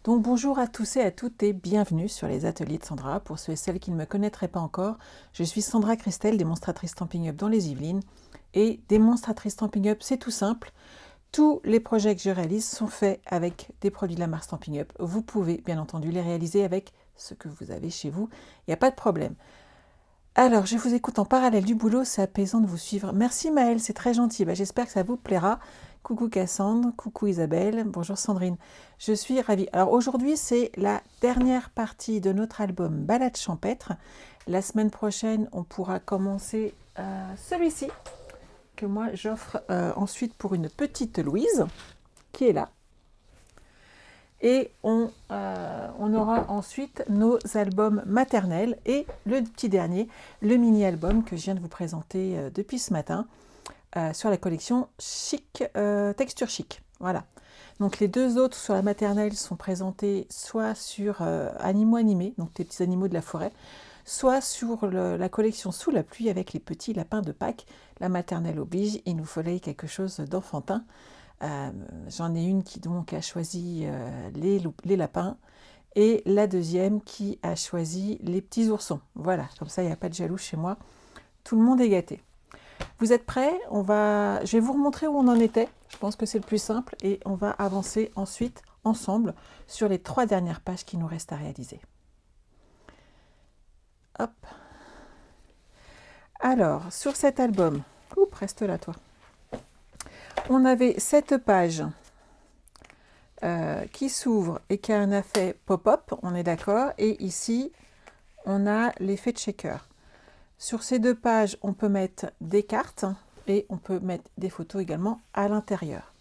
Donc bonjour à tous et à toutes et bienvenue sur les ateliers de Sandra. Pour ceux et celles qui ne me connaîtraient pas encore, je suis Sandra Christelle, démonstratrice Stampin' Up dans les Yvelines. Et démonstratrice Stampin' Up, c'est tout simple. Tous les projets que je réalise sont faits avec des produits de la marque Stampin' Up. Vous pouvez bien entendu les réaliser avec ce que vous avez chez vous, il n'y a pas de problème. Alors, je vous écoute en parallèle du boulot, c'est apaisant de vous suivre. Merci Maëlle, c'est très gentil. J'espère que ça vous plaira. Coucou Cassandre, coucou Isabelle, bonjour Sandrine. Je suis ravie. Alors aujourd'hui, c'est la dernière partie de notre album Balade champêtre. La semaine prochaine, on pourra commencer celui-ci, que moi j'offre ensuite pour une petite Louise, qui est là. Et on aura ensuite nos albums maternels et le petit dernier, le mini-album que je viens de vous présenter depuis ce matin sur la collection Chic, Texture Chic. Voilà. Donc les deux autres sur la maternelle sont présentés soit sur Animaux animés, donc les petits animaux de la forêt, soit sur la collection Sous la pluie avec les petits lapins de Pâques. La maternelle oblige, il nous fallait quelque chose d'enfantin. J'en ai une qui donc a choisi les lapins et la deuxième qui a choisi les petits oursons. Voilà, comme ça il n'y a pas de jaloux chez moi. Tout le monde est gâté. Vous êtes prêts? Je vais vous remontrer où on en était. Je pense que c'est le plus simple et on va avancer ensuite ensemble sur les 3 dernières pages qui nous restent à réaliser. Hop. Alors, sur cet album, reste là toi. On avait cette page qui s'ouvre et qui a un effet pop-up, on est d'accord. Et ici, on a l'effet de shaker. Sur ces deux pages, on peut mettre des cartes et on peut mettre des photos également à l'intérieur.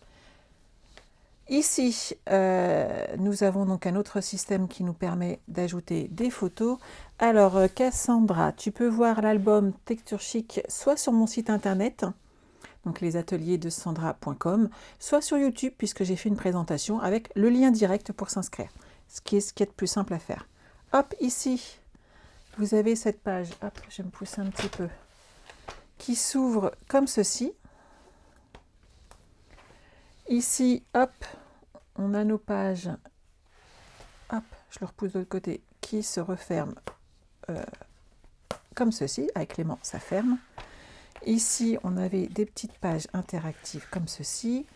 Ici, nous avons donc un autre système qui nous permet d'ajouter des photos. Alors, Cassandra, tu peux voir l'album Texture Chic soit sur mon site internet, donc lesateliers-de-sandra.com, soit sur YouTube, puisque j'ai fait une présentation avec le lien direct pour s'inscrire, ce qui est de plus simple à faire. Hop, ici, vous avez cette page, hop, je vais me pousser un petit peu, qui s'ouvre comme ceci. Ici, hop, on a nos pages, hop, je le repousse de l'autre côté, qui se referment comme ceci, avec l'aimant, ça ferme. Ici, on avait des petites pages interactives comme ceci.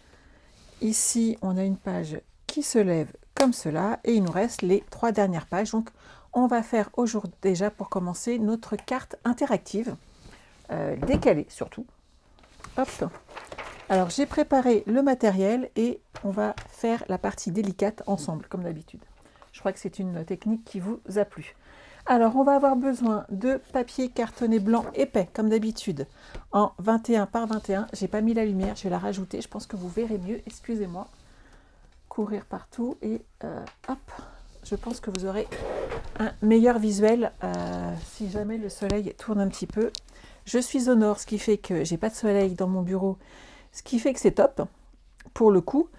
Ici, on a une page qui se lève comme cela. Et il nous reste les 3 dernières pages. Donc, on va faire aujourd'hui déjà pour commencer notre carte interactive, décalée surtout. Hop. Alors, j'ai préparé le matériel et on va faire la partie délicate ensemble, comme d'habitude. Je crois que c'est une technique qui vous a plu. Alors, on va avoir besoin de papier cartonné blanc épais, comme d'habitude, en 21 par 21. Je n'ai pas mis la lumière, je vais la rajouter. Je pense que vous verrez mieux, excusez-moi. Courir partout et hop, je pense que vous aurez un meilleur visuel si jamais le soleil tourne un petit peu. Je suis au nord, ce qui fait que j'ai pas de soleil dans mon bureau, ce qui fait que c'est top, pour le coup.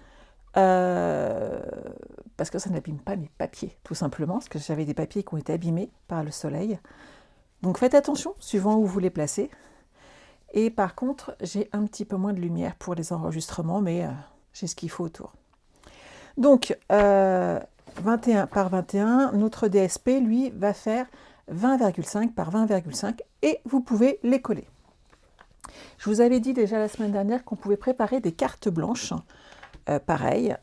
Parce que ça n'abîme pas mes papiers, tout simplement, parce que j'avais des papiers qui ont été abîmés par le soleil. Donc faites attention, suivant où vous les placez. Et par contre, j'ai un petit peu moins de lumière pour les enregistrements, mais j'ai ce qu'il faut autour. Donc, 21 par 21, notre DSP, lui, va faire 20,5 par 20,5 et vous pouvez les coller. Je vous avais dit déjà la semaine dernière qu'on pouvait préparer des cartes blanches. Pareil,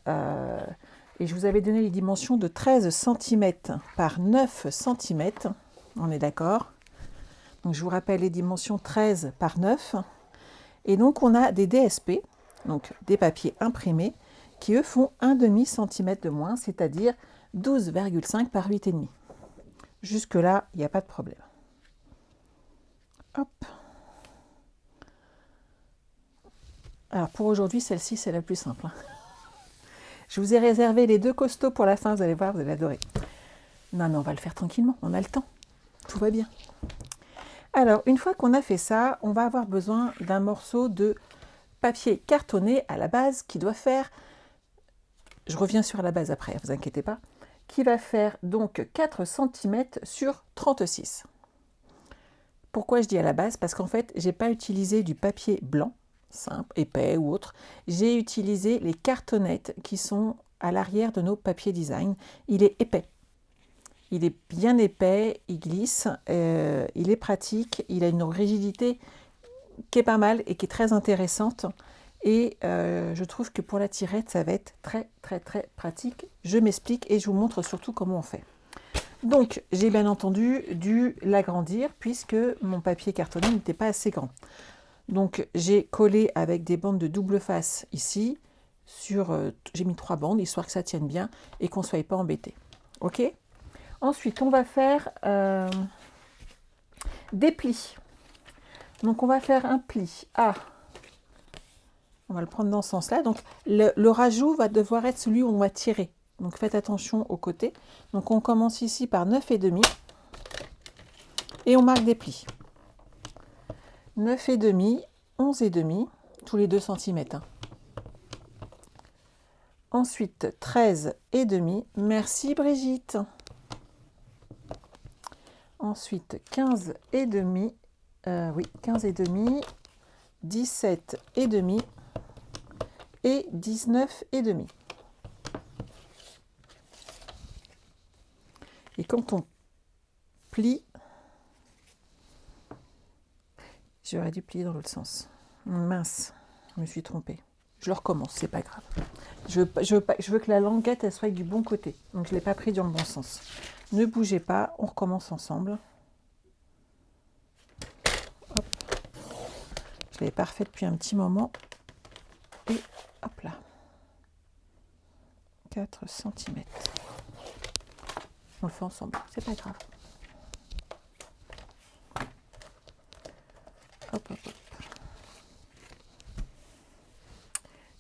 et je vous avais donné les dimensions de 13 cm par 9 cm, on est d'accord. Donc je vous rappelle les dimensions 13 par 9, et donc on a des DSP, donc des papiers imprimés, qui eux font 1,5 cm de moins, c'est-à-dire 12,5 par 8,5. Jusque là, il n'y a pas de problème. Hop. Alors pour aujourd'hui, celle-ci c'est la plus simple. Je vous ai réservé les 2 costauds pour la fin, vous allez voir, vous allez adorer. Non, mais on va le faire tranquillement, on a le temps. Tout va bien. Alors, une fois qu'on a fait ça, on va avoir besoin d'un morceau de papier cartonné à la base qui doit faire, je reviens sur la base après, ne vous inquiétez pas, qui va faire donc 4 cm sur 36. Pourquoi je dis à la base? Parce qu'en fait, je n'ai pas utilisé du papier blanc, simple, épais ou autre. J'ai utilisé les cartonnettes qui sont à l'arrière de nos papiers design. Il est épais. Il est bien épais, il glisse, il est pratique, il a une rigidité qui est pas mal et qui est très intéressante. Et je trouve que pour la tirette, ça va être très pratique. Je m'explique et je vous montre surtout comment on fait. Donc, j'ai bien entendu dû l'agrandir puisque mon papier cartonné n'était pas assez grand. Donc, j'ai collé avec des bandes de double face ici. J'ai mis 3 bandes, histoire que ça tienne bien et qu'on ne soit pas embêté. Ok ? Ensuite, on va faire des plis. Donc, on va faire un pli à... On va le prendre dans ce sens-là. Donc, le rajout va devoir être celui où on va tirer. Donc, faites attention aux côtés. Donc, on commence ici par 9,5 et on marque des plis. 9,5, 11,5, tous les 2 cm. Hein. Ensuite, 13,5. Merci Brigitte. Ensuite, 15,5. Oui, 15,5, 17,5 et 19,5. Et quand on plie, j'aurais dû plier dans l'autre sens. Mince, je me suis trompée. Je le recommence, c'est pas grave. Je veux que la languette elle soit du bon côté. Donc je ne l'ai pas pris dans le bon sens. Ne bougez pas, on recommence ensemble. Hop. Je l'avais pas refait depuis un petit moment. Et hop là. 4 cm. On le fait ensemble, c'est pas grave. Hop, hop, hop.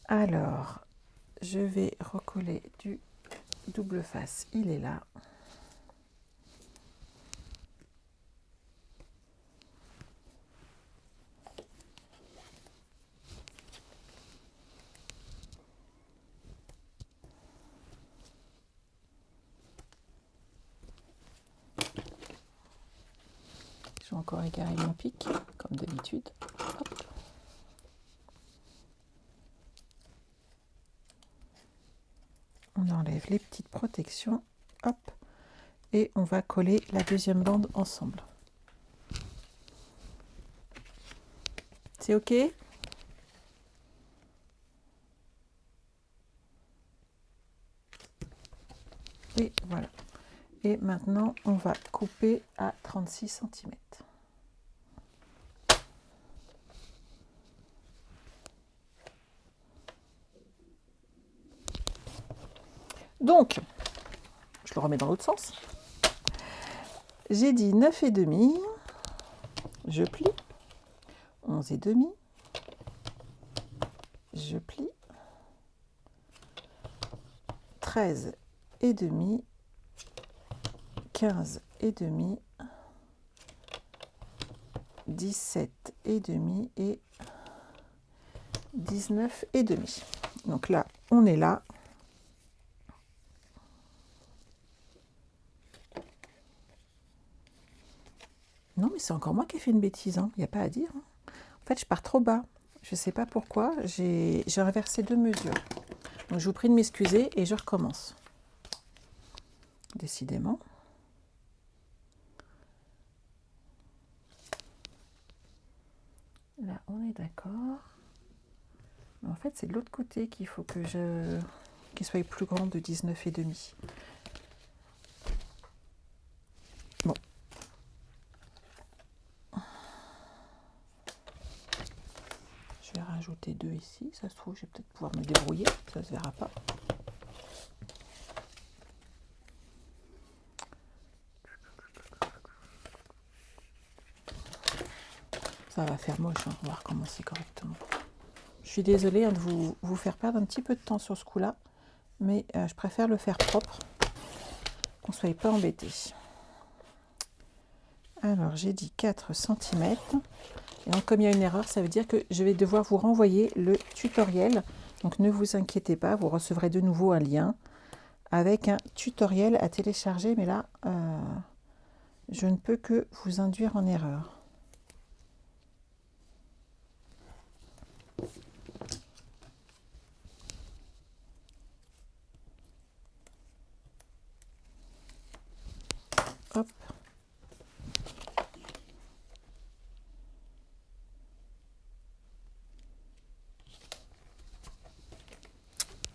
Alors, je vais recoller du double face. Il est là. Je vais encore égarer mon pic, comme d'habitude. Hop. On enlève les petites protections. Hop. Et on va coller la deuxième bande ensemble. C'est OK? Et voilà. Et maintenant, on va couper à 36 cm. Donc, je le remets dans l'autre sens. J'ai dit 9,5, je plie, 11,5, je plie, 13,5, 15,5, 17,5 et 19,5. Donc là, on est là. Non, mais c'est encore moi qui ai fait une bêtise, hein. Il n'y a pas à dire. Hein. En fait, je pars trop bas. Je ne sais pas pourquoi. J'ai inversé 2 mesures. Donc, je vous prie de m'excuser et je recommence. Décidément. Là, on est d'accord. En fait, c'est de l'autre côté qu'il faut que qu'il soit plus grand de 19,5. Bon. Je vais rajouter 2 ici. Ça se trouve, je vais peut-être pouvoir me débrouiller. Ça se verra pas. Ça va faire moche. Hein. On va recommencer correctement. Je suis désolée hein, de vous faire perdre un petit peu de temps sur ce coup-là. Mais je préfère le faire propre. Qu'on ne soit pas embêté. Alors, j'ai dit 4 cm. Et donc, comme il y a une erreur, ça veut dire que je vais devoir vous renvoyer le tutoriel. Donc, ne vous inquiétez pas, vous recevrez de nouveau un lien avec un tutoriel à télécharger. Mais là, je ne peux que vous induire en erreur. Hop.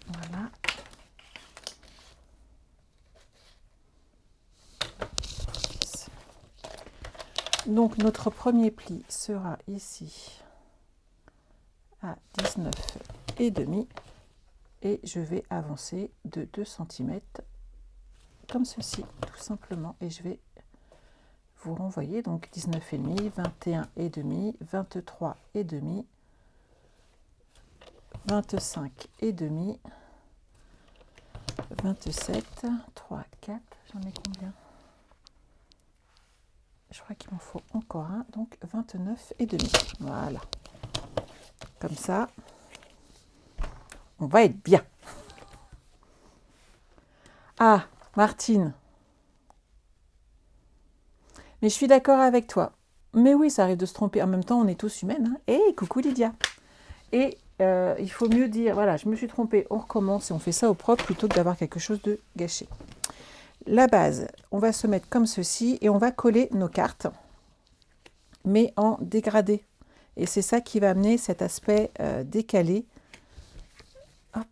Voilà. Donc notre premier pli sera ici à 19,5 et je vais avancer de 2 cm comme ceci tout simplement et je vais vous renvoyer donc 19,5, 21,5, 23,5, 25,5, 27, 3, 4, j'en ai combien? Je crois qu'il m'en faut encore un, donc 29,5. Voilà. Comme ça, on va être bien. Ah, Martine. Mais je suis d'accord avec toi. Mais oui, ça arrive de se tromper. En même temps, on est tous humaines. Hein. Hey, coucou Lydia. Et il faut mieux dire, voilà, je me suis trompée, on recommence et on fait ça au propre plutôt que d'avoir quelque chose de gâché. La base, on va se mettre comme ceci et on va coller nos cartes, mais en dégradé. Et c'est ça qui va amener cet aspect décalé. Hop.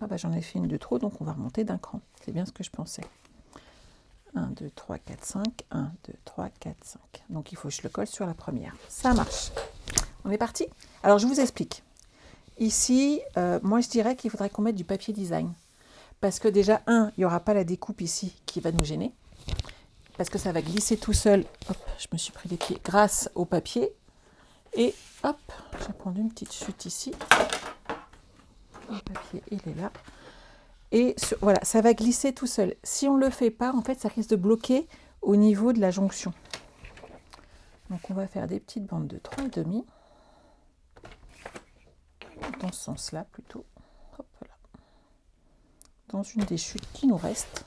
Ah bah, j'en ai fait une de trop, donc on va remonter d'un cran. C'est bien ce que je pensais. 1, 2, 3, 4, 5. 1, 2, 3, 4, 5. Donc il faut que je le colle sur la première. Ça marche. On est parti? Alors je vous explique. Ici, moi je dirais qu'il faudrait qu'on mette du papier design. Parce que déjà, il n'y aura pas la découpe ici qui va nous gêner. Parce que ça va glisser tout seul. Hop, je me suis pris les pieds grâce au papier. Et hop, j'ai prendre une petite chute ici. Le papier, il est là. Et voilà, ça va glisser tout seul. Si on ne le fait pas, en fait, ça risque de bloquer au niveau de la jonction. Donc, on va faire des petites bandes de 3,5. Dans ce sens-là, plutôt. Hop là. Dans une des chutes qui nous reste.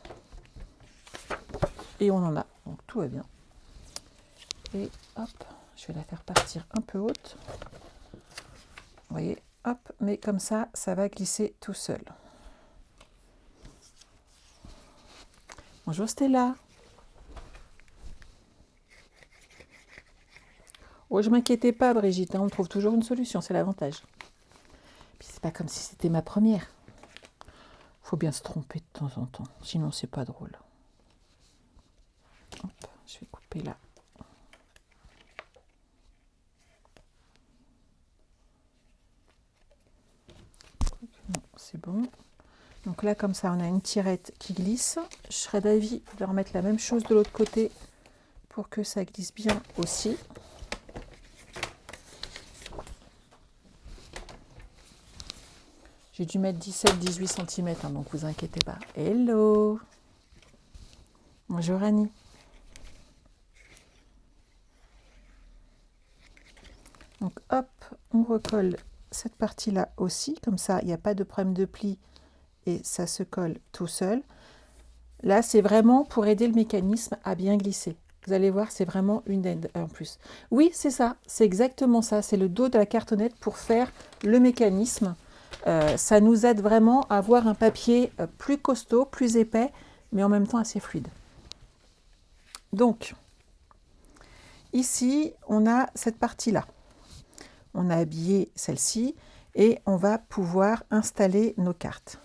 Et on en a. Donc, tout va bien. Et hop, je vais la faire partir un peu haute. Vous voyez, hop, mais comme ça, ça va glisser tout seul. Bonjour Stella. Oh, je m'inquiétais pas Brigitte, hein, on trouve toujours une solution, c'est l'avantage. Puis c'est pas comme si c'était ma première. Faut bien se tromper de temps en temps, sinon c'est pas drôle. Hop, je vais couper là. Non, c'est bon. Donc là, comme ça, on a une tirette qui glisse. Je serais d'avis de remettre la même chose de l'autre côté pour que ça glisse bien aussi. J'ai dû mettre 17-18 cm, hein, donc vous inquiétez pas. Hello! Bonjour Annie. Donc hop, on recolle cette partie-là aussi, comme ça, il n'y a pas de problème de pli et ça se colle tout seul. Là, c'est vraiment pour aider le mécanisme à bien glisser. Vous allez voir, c'est vraiment une aide en plus. Oui, c'est ça, c'est exactement ça. C'est le dos de la cartonnette pour faire le mécanisme. Ça nous aide vraiment à avoir un papier plus costaud, plus épais, mais en même temps assez fluide. Donc, ici, on a cette partie-là. On a habillé celle-ci et on va pouvoir installer nos cartes.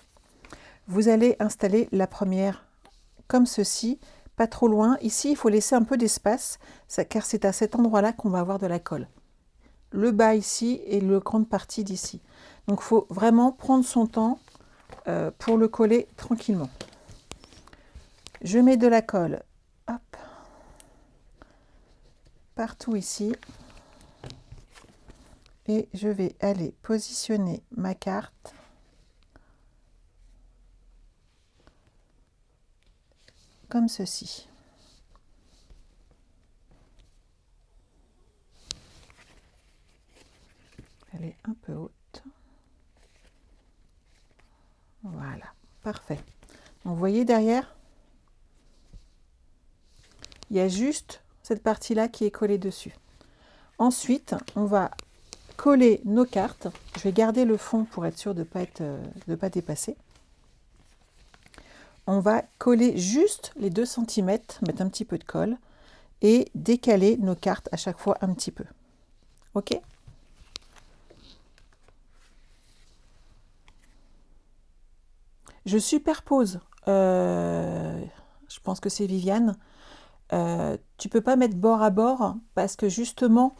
Vous allez installer la première comme ceci, pas trop loin. Ici, il faut laisser un peu d'espace, car c'est à cet endroit-là qu'on va avoir de la colle. Le bas ici et la grande partie d'ici. Donc, il faut vraiment prendre son temps pour le coller tranquillement. Je mets de la colle, hop, partout ici. Et je vais aller positionner ma carte comme ceci. Elle est un peu haute. Voilà, parfait. Donc, vous voyez derrière, il y a juste cette partie-là qui est collée dessus. Ensuite, on va coller nos cartes. Je vais garder le fond pour être sûr de ne pas dépasser. on va coller juste les 2 cm, mettre un petit peu de colle et décaler nos cartes à chaque fois un petit peu. Ok? Je superpose. Je pense que c'est Viviane. Tu peux pas mettre bord à bord parce que justement,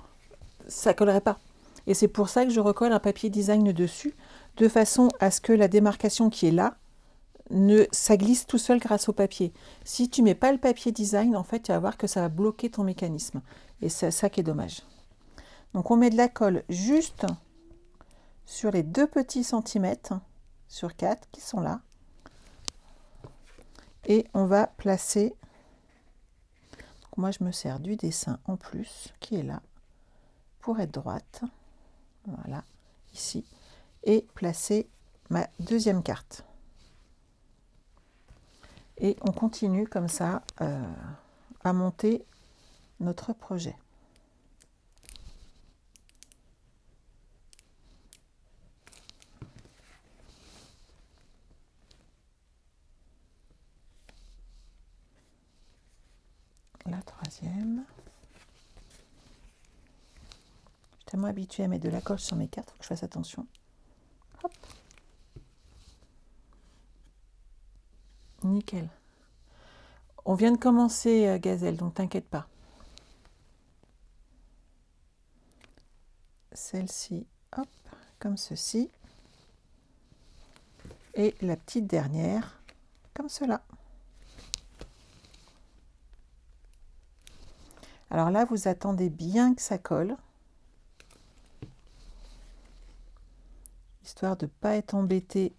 ça collerait pas. Et c'est pour ça que je recolle un papier design dessus, de façon à ce que la démarcation qui est là, ça glisse tout seul grâce au papier. Si tu mets pas le papier design, en fait, tu vas voir que ça va bloquer ton mécanisme. Et c'est ça qui est dommage. Donc on met de la colle juste sur les 2 petits centimètres sur 4 qui sont là. Et on va placer, donc moi je me sers du dessin en plus qui est là pour être droite, voilà, ici, et placer ma deuxième carte. Et on continue comme ça à monter notre projet. La troisième. Je suis tellement habituée à mettre de la colle sur mes cartes, il faut que je fasse attention. Hop. Nickel. On vient de commencer, Gazelle, donc t'inquiète pas. Celle-ci, hop, comme ceci. Et la petite dernière, comme cela. Alors là, vous attendez bien que ça colle, histoire de ne pas être embêté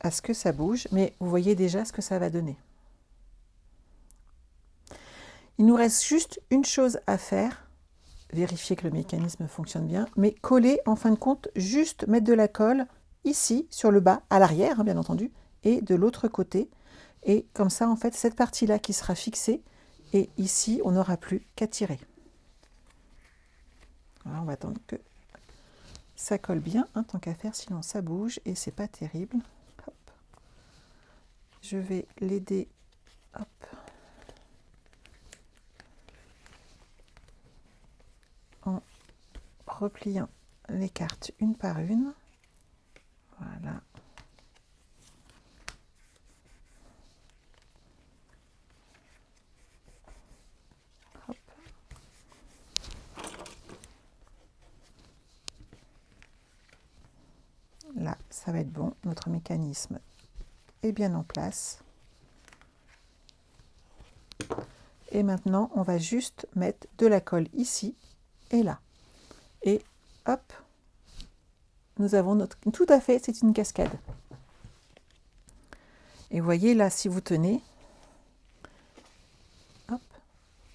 à ce que ça bouge, mais vous voyez déjà ce que ça va donner. Il nous reste juste une chose à faire, vérifier que le mécanisme fonctionne bien, mais coller en fin de compte, juste mettre de la colle ici, sur le bas, à l'arrière, hein, bien entendu, et de l'autre côté. Et comme ça, en fait, cette partie-là qui sera fixée, et ici, on n'aura plus qu'à tirer. Voilà, on va attendre que ça colle bien, hein, tant qu'à faire, sinon ça bouge et c'est pas terrible. Hop. Je vais l'aider, hop, en repliant les cartes une par une. Voilà. Hop. Là, ça va être bon. Notre mécanisme est bien en place. Et maintenant, on va juste mettre de la colle ici et là. Et hop, nous avons notre... Tout à fait, c'est une cascade. Et vous voyez là, si vous tenez, hop,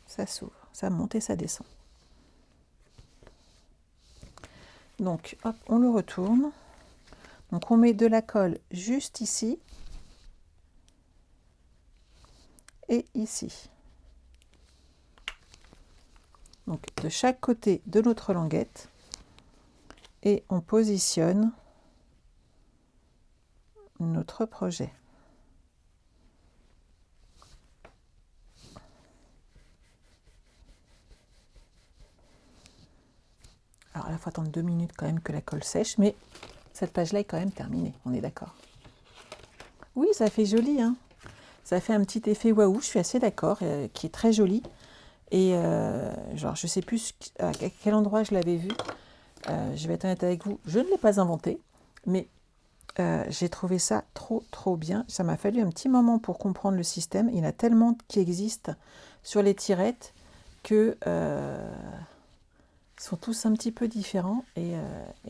ça s'ouvre, ça monte et ça descend. Donc, hop, on le retourne. Donc, on met de la colle juste ici et ici. Donc, de chaque côté de notre languette. Et on positionne notre projet. Alors là, il faut attendre 2 minutes quand même que la colle sèche, mais cette page-là est quand même terminée, on est d'accord. Oui, ça fait joli, hein. Ça fait un petit effet waouh, je suis assez d'accord, qui est très joli. Et genre, je ne sais plus à quel endroit je l'avais vu. Je vais être honnête avec vous, je ne l'ai pas inventé, mais j'ai trouvé ça trop bien. Ça m'a fallu un petit moment pour comprendre le système. Il y en a tellement qui existent sur les tirettes que sont tous un petit peu différents. Et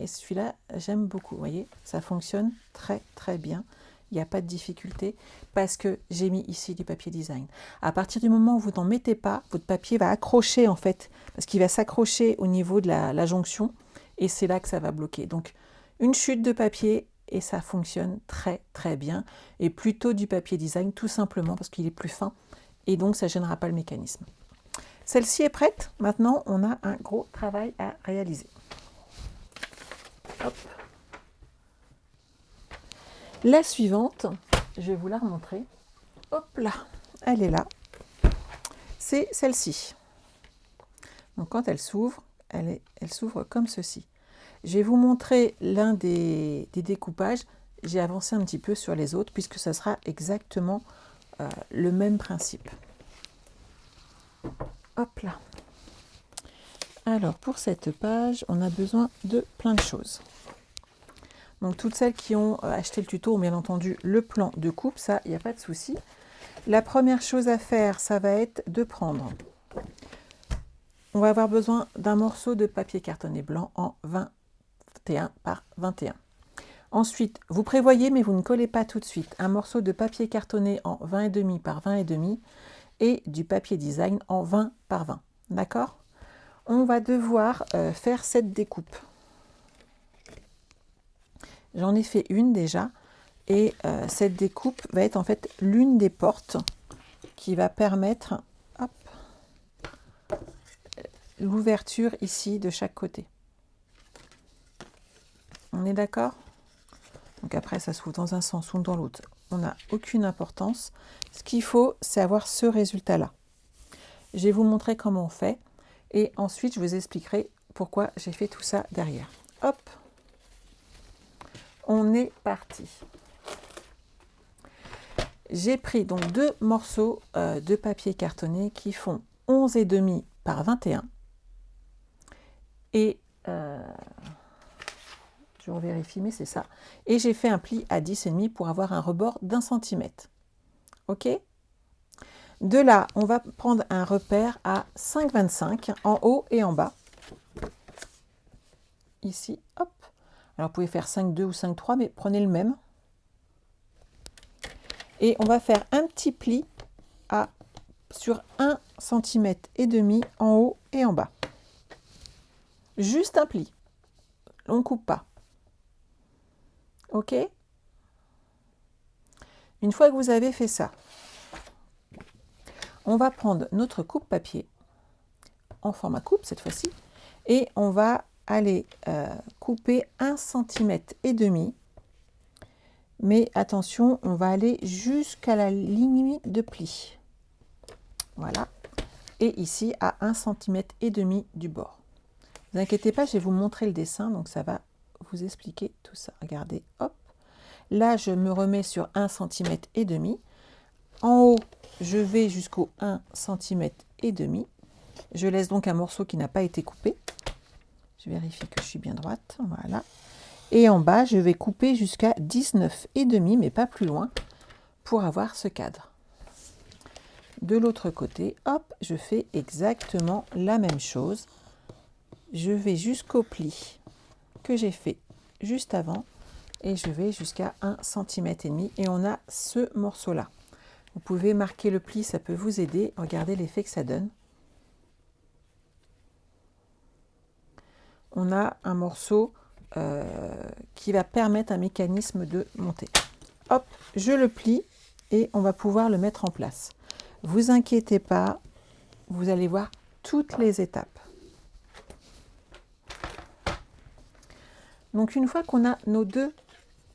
celui-là, j'aime beaucoup. Vous voyez, ça fonctionne très bien. Il n'y a pas de difficulté parce que j'ai mis ici du papier design. À partir du moment où vous n'en mettez pas, votre papier va accrocher en fait, parce qu'il va s'accrocher au niveau de la jonction et c'est là que ça va bloquer. Donc, une chute de papier et ça fonctionne très bien. Et plutôt du papier design tout simplement parce qu'il est plus fin et donc ça ne gênera pas le mécanisme. Celle-ci est prête. Maintenant, on a un gros travail à réaliser. Hop. La suivante, je vais vous la remontrer. Hop là, elle est là. C'est celle-ci. Donc quand elle s'ouvre, elle s'ouvre comme ceci. Je vais vous montrer l'un des découpages. J'ai avancé un petit peu sur les autres puisque ça sera exactement le même principe. Hop là. Alors pour cette page, on a besoin de plein de choses. Donc toutes celles qui ont acheté le tuto ont bien entendu le plan de coupe, ça, il n'y a pas de souci. La première chose à faire, ça va être de prendre. On va avoir besoin d'un morceau de papier cartonné blanc en 21 par 21. Ensuite, vous prévoyez, mais vous ne collez pas tout de suite, un morceau de papier cartonné en 20,5 par 20,5 et du papier design en 20 par 20. D'accord? On va devoir faire cette découpe. J'en ai fait une déjà et cette découpe va être en fait l'une des portes qui va permettre l'ouverture ici de chaque côté. On est d'accord? Donc après, ça s'ouvre dans un sens ou dans l'autre. On n'a aucune importance. Ce qu'il faut, c'est avoir ce résultat-là. Je vais vous montrer comment on fait. Et ensuite, je vous expliquerai pourquoi j'ai fait tout ça derrière. Hop! On est parti. J'ai pris donc deux morceaux de papier cartonné qui font 11,5 par 21. Et je vérifie, mais c'est ça. Et j'ai fait un pli à 10,5 pour avoir un rebord d'1 centimètre. OK? De là, on va prendre un repère à 5,25 en haut et en bas. Ici, hop. Alors, vous pouvez faire 5,2 ou 5,3, mais prenez le même. Et on va faire un petit pli sur 1,5 cm en haut et en bas. Juste un pli. On ne coupe pas. OK? Une fois que vous avez fait ça, on va prendre notre coupe-papier, en format coupe cette fois-ci, et on va aller couper 1,5 cm. Mais attention, on va aller jusqu'à la ligne de pli. Voilà. Et ici, à 1,5 cm du bord. Ne vous inquiétez pas, je vais vous montrer le dessin, donc ça va vous expliquer tout ça. Regardez, hop. Là, je me remets sur 1,5 cm. En haut, je vais jusqu'au 1,5 cm. Je laisse donc un morceau qui n'a pas été coupé. Je vérifie que je suis bien droite. Voilà. Et en bas, je vais couper jusqu'à 19,5, mais pas plus loin, pour avoir ce cadre. De l'autre côté, hop, je fais exactement la même chose. Je vais jusqu'au pli que j'ai fait juste avant et je vais jusqu'à 1,5 cm et on a ce morceau-là. Vous pouvez marquer le pli, ça peut vous aider. Regardez l'effet que ça donne. On a un morceau qui va permettre un mécanisme de monter. Hop, je le plie et on va pouvoir le mettre en place. Vous inquiétez pas, vous allez voir toutes les étapes. Donc une fois qu'on a nos deux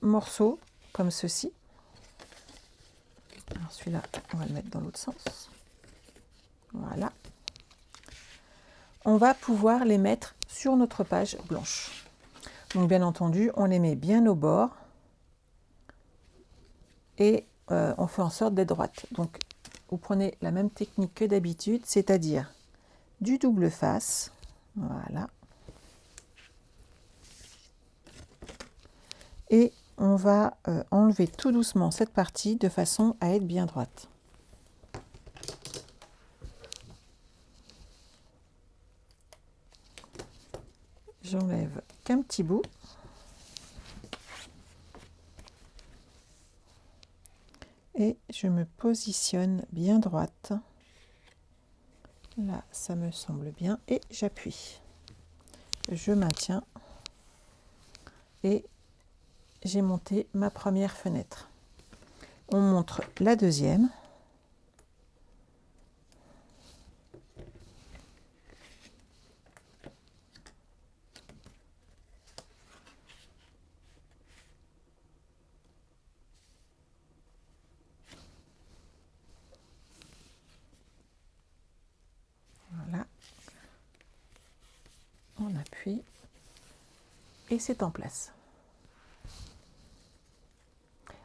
morceaux comme ceci, alors celui-là, on va le mettre dans l'autre sens. Voilà. On va pouvoir les mettre sur notre page blanche. Donc bien entendu, on les met bien au bord et on fait en sorte d'être droite. Donc vous prenez la même technique que d'habitude, c'est-à-dire du double face. Voilà. Et on va enlever tout doucement cette partie de façon à être bien droite. J'enlève qu'un petit bout. Et je me positionne bien droite. Là, ça me semble bien. Et j'appuie. Je maintiens. Et j'ai monté ma première fenêtre. On montre la deuxième. et c'est en place.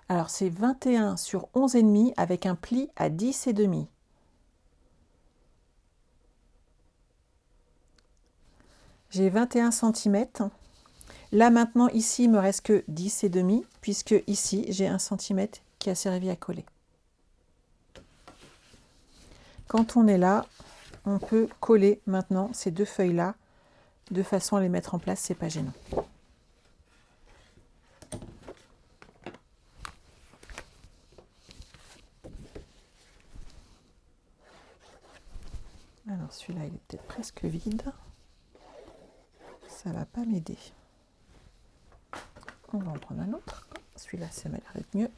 Alors c'est 21 sur 11,5 avec un pli à 10,5. J'ai 21 cm. Là maintenant ici il me reste que 10,5 puisque ici j'ai 1 cm qui a servi à coller. Quand on est là, on peut coller maintenant ces deux feuilles là de façon à les mettre en place, c'est pas gênant. Alors celui-là il est peut-être presque vide, ça va pas m'aider. On va en prendre un autre, celui-là ça m'a l'air d'être mieux.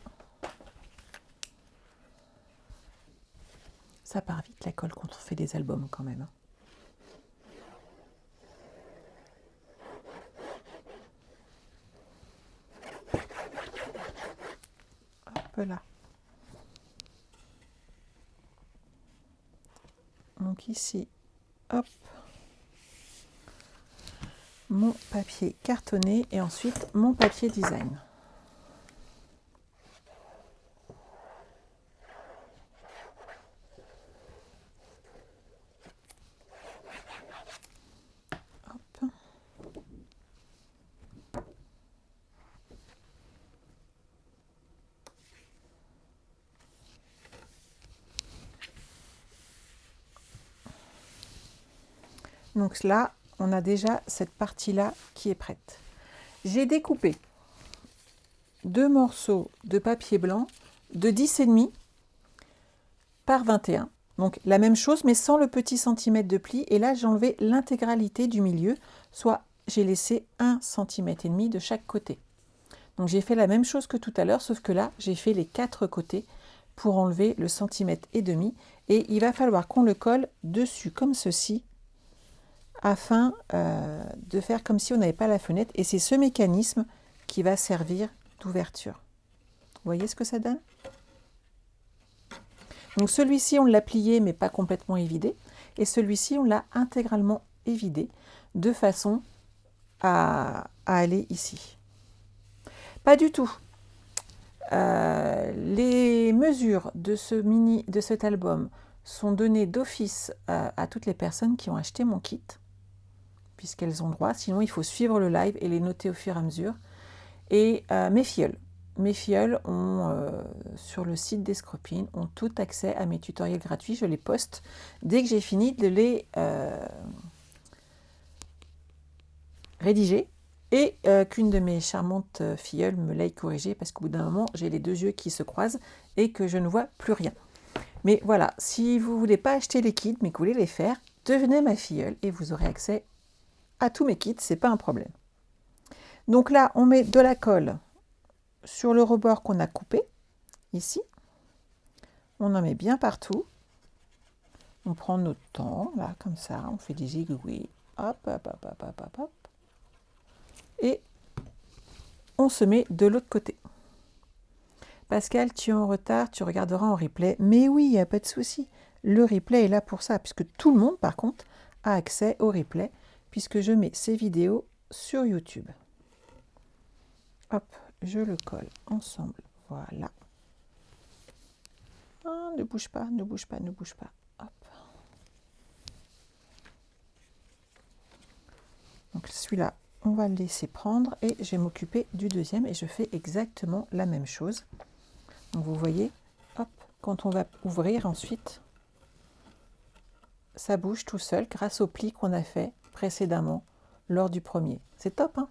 Ça part vite la colle quand on fait des albums quand même. Hop là. Donc ici, hop, mon papier cartonné et ensuite mon papier design. Hop. Donc là, on a déjà cette partie-là qui est prête. J'ai découpé deux morceaux de papier blanc de 10,5 par 21. Donc la même chose, mais sans le petit centimètre de pli. Et là, j'ai enlevé l'intégralité du milieu, soit j'ai laissé 1,5 cm de chaque côté. Donc j'ai fait la même chose que tout à l'heure, sauf que là, j'ai fait les 4 côtés pour enlever le centimètre et demi. Et il va falloir qu'on le colle dessus comme ceci, afin de faire comme si on n'avait pas la fenêtre. Et c'est ce mécanisme qui va servir d'ouverture. Vous voyez ce que ça donne? Donc celui-ci, on l'a plié, mais pas complètement évidé. Et celui-ci, on l'a intégralement évidé, de façon à aller ici. Pas du tout. Les mesures de cet album sont données d'office à toutes les personnes qui ont acheté mon kit, puisqu'elles ont droit. Sinon, il faut suivre le live et les noter au fur et à mesure. Et mes filleuls ont, sur le site d'Escropine, ont tout accès à mes tutoriels gratuits. Je les poste dès que j'ai fini de les rédiger et qu'une de mes charmantes filleules me l'aille corriger parce qu'au bout d'un moment, j'ai les deux yeux qui se croisent et que je ne vois plus rien. Mais voilà, si vous ne voulez pas acheter les kits mais que vous voulez les faire, devenez ma filleule et vous aurez accès à tous mes kits, c'est pas un problème. Donc là, on met de la colle sur le rebord qu'on a coupé, ici. On en met bien partout. On prend notre temps, là, comme ça, on fait des zigouilles. Hop, hop, hop, hop, hop, hop, hop. Et on se met de l'autre côté. Pascal, tu es en retard, tu regarderas en replay. Mais oui, il n'y a pas de souci. Le replay est là pour ça, puisque tout le monde, par contre, a accès au replay, puisque je mets ces vidéos sur YouTube. Hop, je le colle ensemble. Voilà. Ah, ne bouge pas, ne bouge pas, ne bouge pas. Hop. Donc celui-là, on va le laisser prendre et je vais m'occuper du deuxième et je fais exactement la même chose. Donc vous voyez, hop, quand on va ouvrir ensuite, ça bouge tout seul grâce au pli qu'on a fait précédemment lors du premier. C'est top, hein?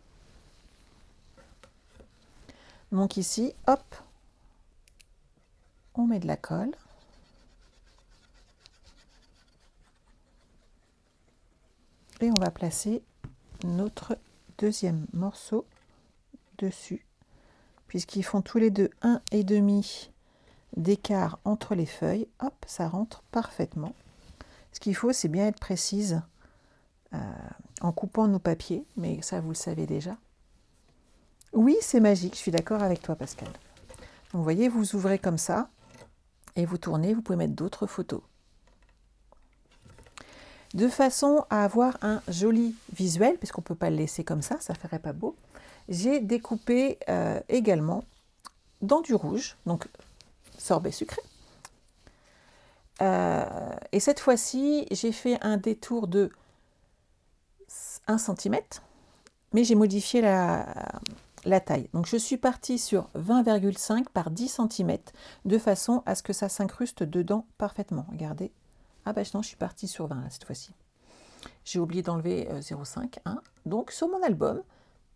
Donc ici, hop, on met de la colle. Et on va placer notre deuxième morceau dessus, puisqu'ils font tous les deux 1,5 d'écart entre les feuilles. Hop, ça rentre parfaitement. Ce qu'il faut, c'est bien être précise en coupant nos papiers, mais ça, vous le savez déjà. Oui, c'est magique, je suis d'accord avec toi, Pascal. Donc, vous voyez, vous ouvrez comme ça, et vous tournez, vous pouvez mettre d'autres photos. De façon à avoir un joli visuel, puisqu'on ne peut pas le laisser comme ça ne ferait pas beau, j'ai découpé également dans du rouge, donc sorbet sucré. Et cette fois-ci, j'ai fait un détour de 1 cm, mais j'ai modifié la taille. Donc je suis partie sur 20,5 par 10 cm, de façon à ce que ça s'incruste dedans parfaitement. Regardez. Ah ben non, je suis partie sur 20 là, cette fois-ci. J'ai oublié d'enlever 0,5. Hein. Donc sur mon album,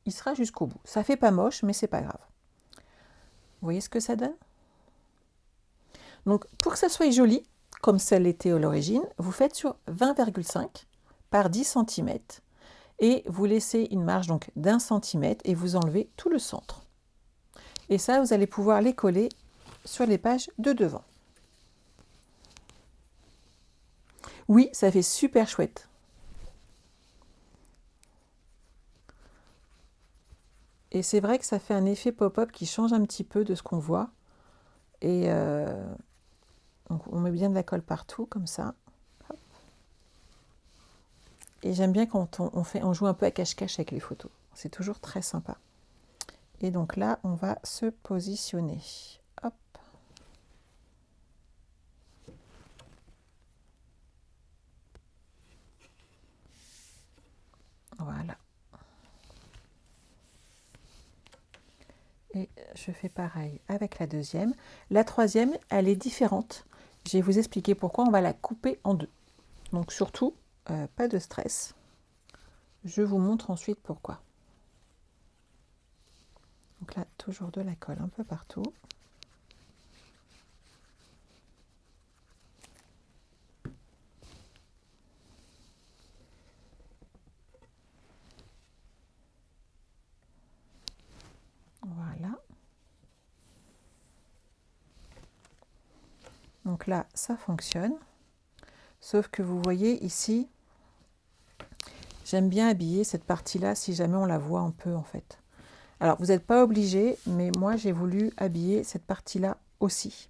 il sera jusqu'au bout. Ça fait pas moche, mais c'est pas grave. Vous voyez ce que ça donne? Donc pour que ça soit joli, comme ça l'était à l'origine, vous faites sur 20,5 par 10 cm et vous laissez une marge donc d'1 cm et vous enlevez tout le centre. Et ça, vous allez pouvoir les coller sur les pages de devant. Oui, ça fait super chouette. Et c'est vrai que ça fait un effet pop-up qui change un petit peu de ce qu'on voit. Et donc on met bien de la colle partout, comme ça. Et j'aime bien quand on joue un peu à cache-cache avec les photos. C'est toujours très sympa. Et donc là, on va se positionner. Hop. Voilà. Et je fais pareil avec la deuxième. La troisième, elle est différente. Je vais vous expliquer pourquoi. On va la couper en deux. Donc surtout, pas de stress. Je vous montre ensuite pourquoi. Donc là, toujours de la colle un peu partout. Voilà. Donc là, ça fonctionne. Sauf que vous voyez ici, j'aime bien habiller cette partie-là si jamais on la voit un peu en fait. Alors, vous n'êtes pas obligé, mais moi, j'ai voulu habiller cette partie-là aussi.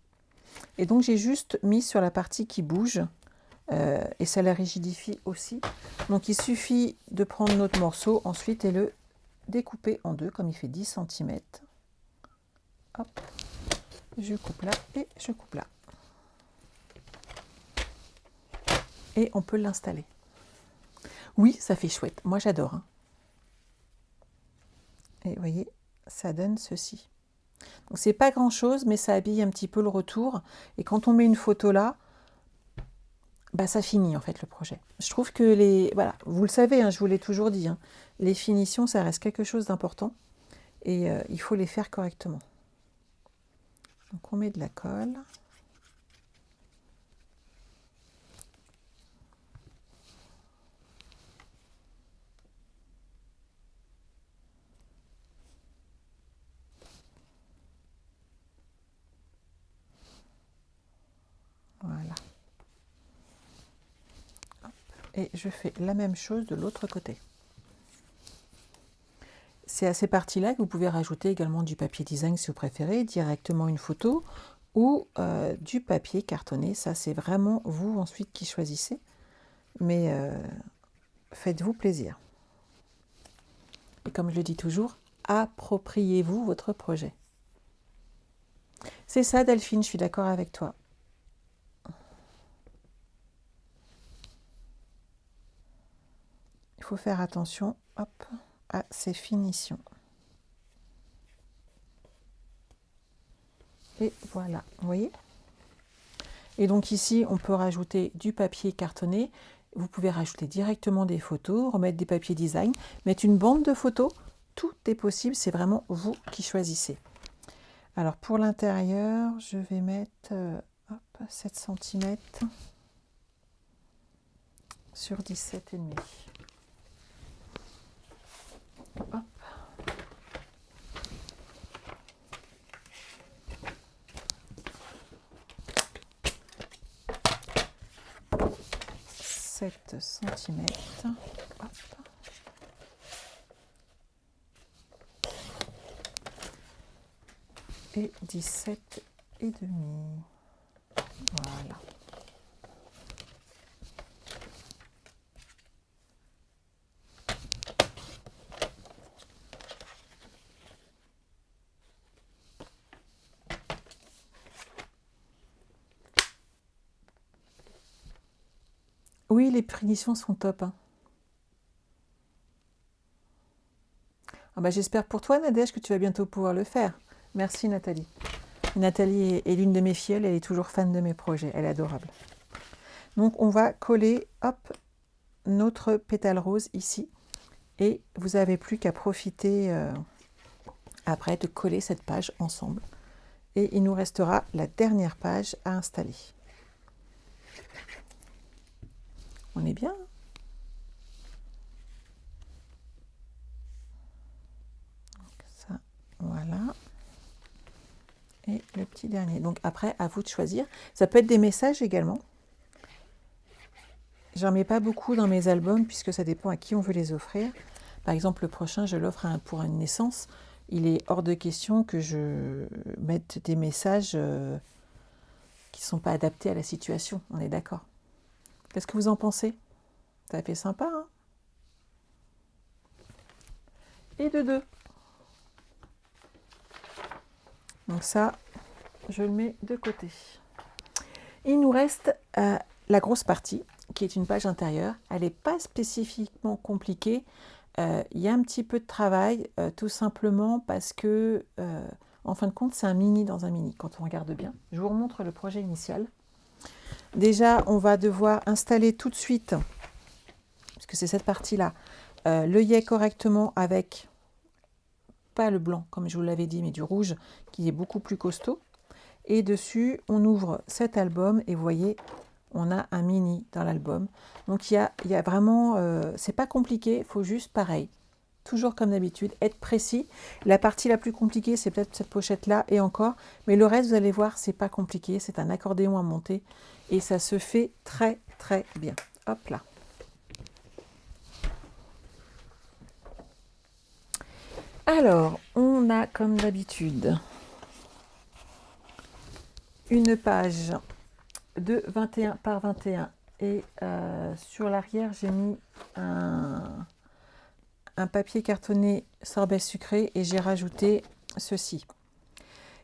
Et donc, j'ai juste mis sur la partie qui bouge, et ça la rigidifie aussi. Donc, il suffit de prendre notre morceau ensuite et le découper en deux, comme il fait 10 cm. Hop, je coupe là et je coupe là. Et on peut l'installer. Oui, ça fait chouette. Moi, j'adore. Hein. Et vous voyez, ça donne ceci. Donc, c'est pas grand-chose, mais ça habille un petit peu le retour. Et quand on met une photo là, bah, ça finit en fait le projet. Je trouve que les... Voilà, vous le savez, hein, je vous l'ai toujours dit, hein, les finitions, ça reste quelque chose d'important. Et il faut les faire correctement. Donc, on met de la colle. Voilà. Et je fais la même chose de l'autre côté. C'est à ces parties-là que vous pouvez rajouter également du papier design si vous préférez, directement une photo ou du papier cartonné. Ça, c'est vraiment vous ensuite qui choisissez. Mais faites-vous plaisir. Et comme je le dis toujours, appropriez-vous votre projet. C'est ça, Delphine, je suis d'accord avec toi. Il faut faire attention, hop, à ces finitions. Et voilà, vous voyez? Et donc ici, on peut rajouter du papier cartonné. Vous pouvez rajouter directement des photos, remettre des papiers design, mettre une bande de photos. Tout est possible, c'est vraiment vous qui choisissez. Alors pour l'intérieur, je vais mettre 7 cm sur 17,5. Hop. Centimètres. Hop. Et 17,5. Voilà. Oui, les finitions sont top, hein. Ah bah, j'espère pour toi, Nadège, que tu vas bientôt pouvoir le faire. Merci, Nathalie. Nathalie est l'une de mes filles, elle est toujours fan de mes projets, elle est adorable. Donc on va coller, hop, notre pétale rose ici. Et vous n'avez plus qu'à profiter après de coller cette page ensemble. Et il nous restera la dernière page à installer. On est bien? Donc ça, voilà. Et le petit dernier. Donc après, à vous de choisir. Ça peut être des messages également. J'en mets pas beaucoup dans mes albums puisque ça dépend à qui on veut les offrir. Par exemple, le prochain, je l'offre pour une naissance. Il est hors de question que je mette des messages qui ne sont pas adaptés à la situation. On est d'accord? Qu'est-ce que vous en pensez? Ça fait sympa, hein? Et de deux. Donc ça, je le mets de côté. Il nous reste la grosse partie, qui est une page intérieure. Elle n'est pas spécifiquement compliquée. Il y a un petit peu de travail, tout simplement parce que, en fin de compte, c'est un mini dans un mini, quand on regarde bien. Je vous remontre le projet initial. Déjà, on va devoir installer tout de suite, puisque c'est cette partie-là, l'œillet correctement avec, pas le blanc, comme je vous l'avais dit, mais du rouge, qui est beaucoup plus costaud. Et dessus, on ouvre cet album et vous voyez, on a un mini dans l'album. Donc il y a vraiment, c'est pas compliqué, il faut juste pareil, toujours comme d'habitude, être précis. La partie la plus compliquée, c'est peut-être cette pochette-là et encore, mais le reste, vous allez voir, c'est pas compliqué, c'est un accordéon à monter et ça se fait très très bien. Hop là. Alors, on a comme d'habitude une page de 21 par 21 et sur l'arrière j'ai mis un papier cartonné sorbet sucré et j'ai rajouté ceci.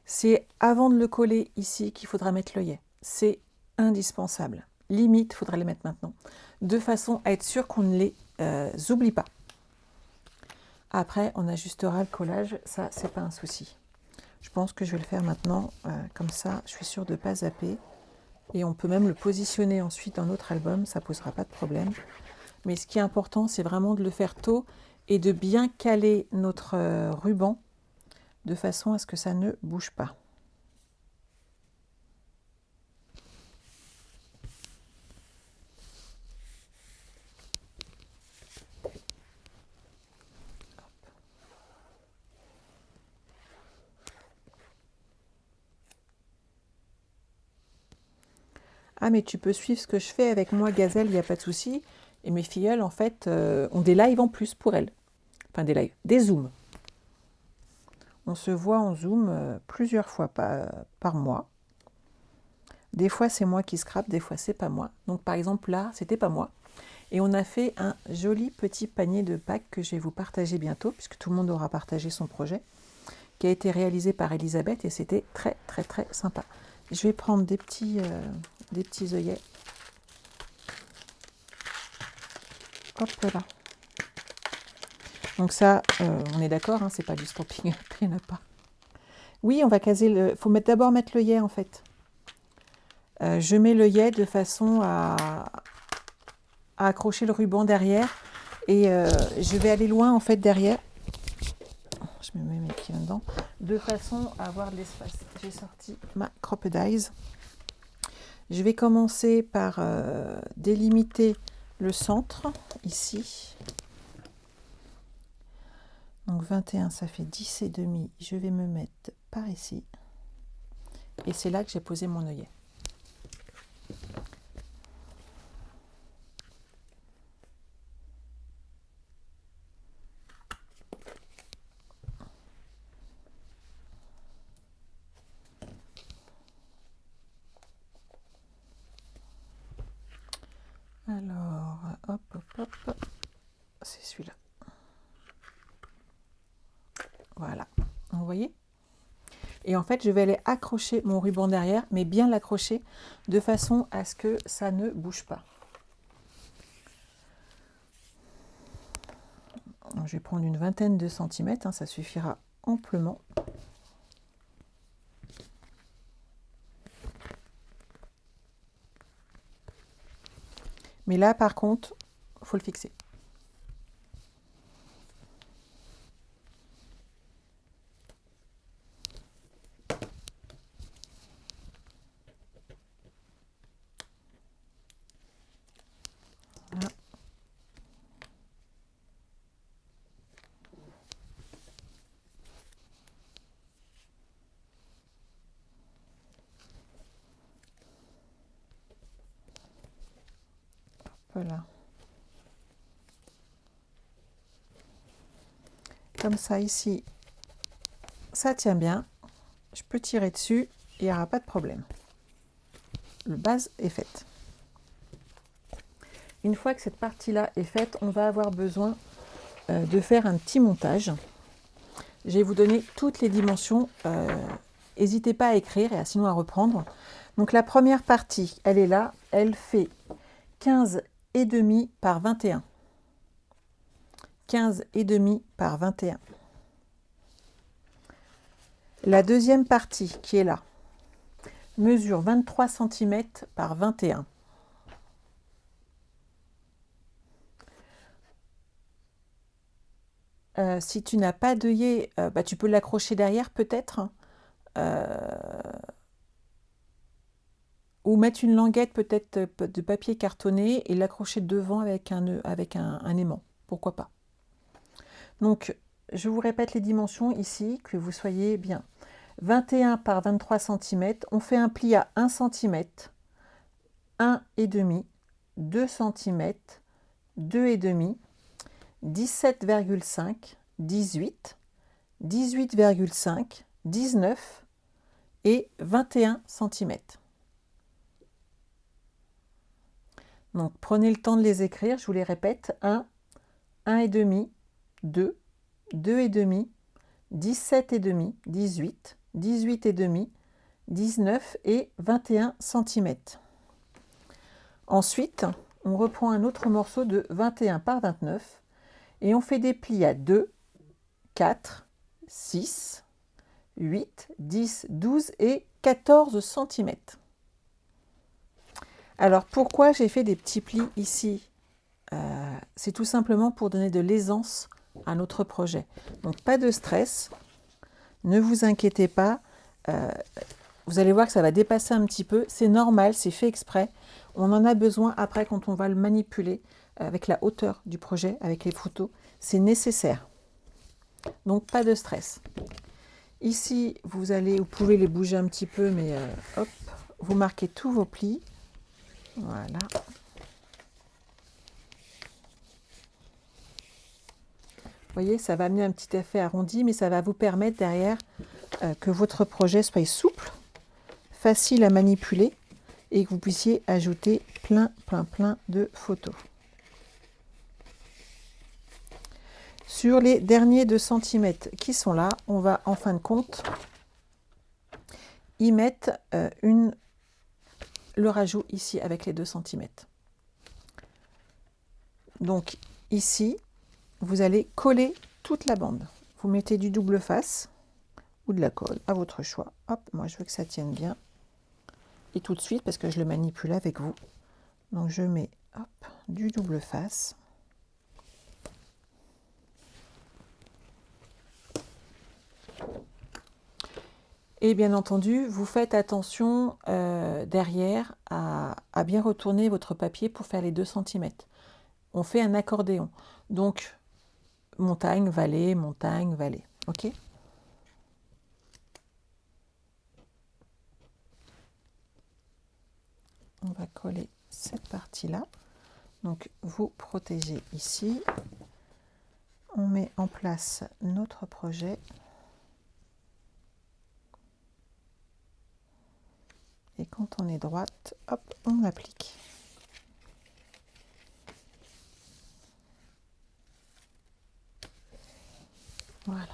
C'est avant de le coller ici qu'il faudra mettre l'œillet. C'est indispensable. Limite, il faudra les mettre maintenant, de façon à être sûr qu'on ne les oublie pas. Après, on ajustera le collage, ça c'est pas un souci. Je pense que je vais le faire maintenant, comme ça je suis sûre de ne pas zapper. Et on peut même le positionner ensuite dans notre album, ça ne posera pas de problème. Mais ce qui est important, c'est vraiment de le faire tôt et de bien caler notre ruban de façon à ce que ça ne bouge pas. Ah, mais tu peux suivre ce que je fais avec moi, Gazelle, il n'y a pas de souci. Et mes filleules, en fait, ont des lives en plus pour elles. Enfin, des lives, des zooms. On se voit en zoom plusieurs fois par mois. Des fois, c'est moi qui scrape, des fois, c'est pas moi. Donc, par exemple, là, c'était pas moi. Et on a fait un joli petit panier de Pâques que je vais vous partager bientôt, puisque tout le monde aura partagé son projet, qui a été réalisé par Elisabeth et c'était très, très, très sympa. Je vais prendre des petits œillets. Hop là. Donc ça, on est d'accord, hein, c'est pas du Stampin' Up, il n'y en a pas. Oui, on va caser le... Il faut d'abord mettre l'œillet en fait. Je mets l'œillet de façon à accrocher le ruban derrière. Et je vais aller loin en fait derrière. Je me mets mes pieds là-dedans. De façon à avoir de l'espace. J'ai sorti ma Crop-A-Dies. Je vais commencer par délimiter le centre, ici. Donc 21, ça fait 10 et demi. Je vais me mettre par ici. Et c'est là que j'ai posé mon œillet. Alors, hop, hop, hop. C'est celui-là. Voilà. Vous voyez? Et en fait, je vais aller accrocher mon ruban derrière, mais bien l'accrocher de façon à ce que ça ne bouge pas. je vais prendre une vingtaine de centimètres, hein, ça suffira amplement. Mais là, par contre, il faut le fixer. Voilà. Voilà. Comme ça, ici, ça tient bien. Je peux tirer dessus, il n'y aura pas de problème. La base est faite. Une fois que cette partie-là est faite, on va avoir besoin de faire un petit montage. Je vais vous donner toutes les dimensions. N'hésitez pas à écrire et sinon à reprendre. Donc la première partie, elle est là. Elle fait 15,5 par 21. 15,5 par 21. La deuxième partie qui est là mesure 23 cm par 21. Si tu n'as pas d'œillet, tu peux l'accrocher derrière peut-être. Ou mettre une languette peut-être de papier cartonné et l'accrocher devant avec un aimant. Pourquoi pas. Donc, je vous répète les dimensions ici, que vous soyez bien. 21 par 23 cm, on fait un pli à 1 cm, 1,5, 2 cm, 2,5, 17,5, 18, 18,5, 19 et 21 cm. Donc, prenez le temps de les écrire, je vous les répète. 1, 1,5, 2, 2,5, 17,5, 18, 18,5, 19 et 21 cm. Ensuite, on reprend un autre morceau de 21 par 29 et on fait des plis à 2, 4, 6, 8, 10, 12 et 14 cm. Alors, pourquoi j'ai fait des petits plis ici? C'est tout simplement pour donner de l'aisance à notre projet. Donc, pas de stress. Ne vous inquiétez pas. Vous allez voir que ça va dépasser un petit peu. C'est normal, c'est fait exprès. On en a besoin après quand on va le manipuler avec la hauteur du projet, avec les photos. C'est nécessaire. Donc, pas de stress. Ici, vous pouvez les bouger un petit peu, mais hop, vous marquez tous vos plis. Voilà. Vous voyez, ça va amener un petit effet arrondi, mais ça va vous permettre derrière que votre projet soit souple, facile à manipuler et que vous puissiez ajouter plein de photos. Sur les derniers 2 cm qui sont là, on va en fin de compte y mettre le rajout ici avec les 2 cm. Donc ici, vous allez coller toute la bande. Vous mettez du double face ou de la colle, à votre choix. Hop, moi je veux que ça tienne bien. Et tout de suite, parce que je le manipule avec vous. Donc je mets du double face. Et bien entendu, vous faites attention derrière à bien retourner votre papier pour faire les 2 cm. On fait un accordéon. Donc, montagne, vallée, montagne, vallée. OK? On va coller cette partie-là. Donc, vous protégez ici. On met en place notre projet. Et quand on est droite, hop, on applique. Voilà.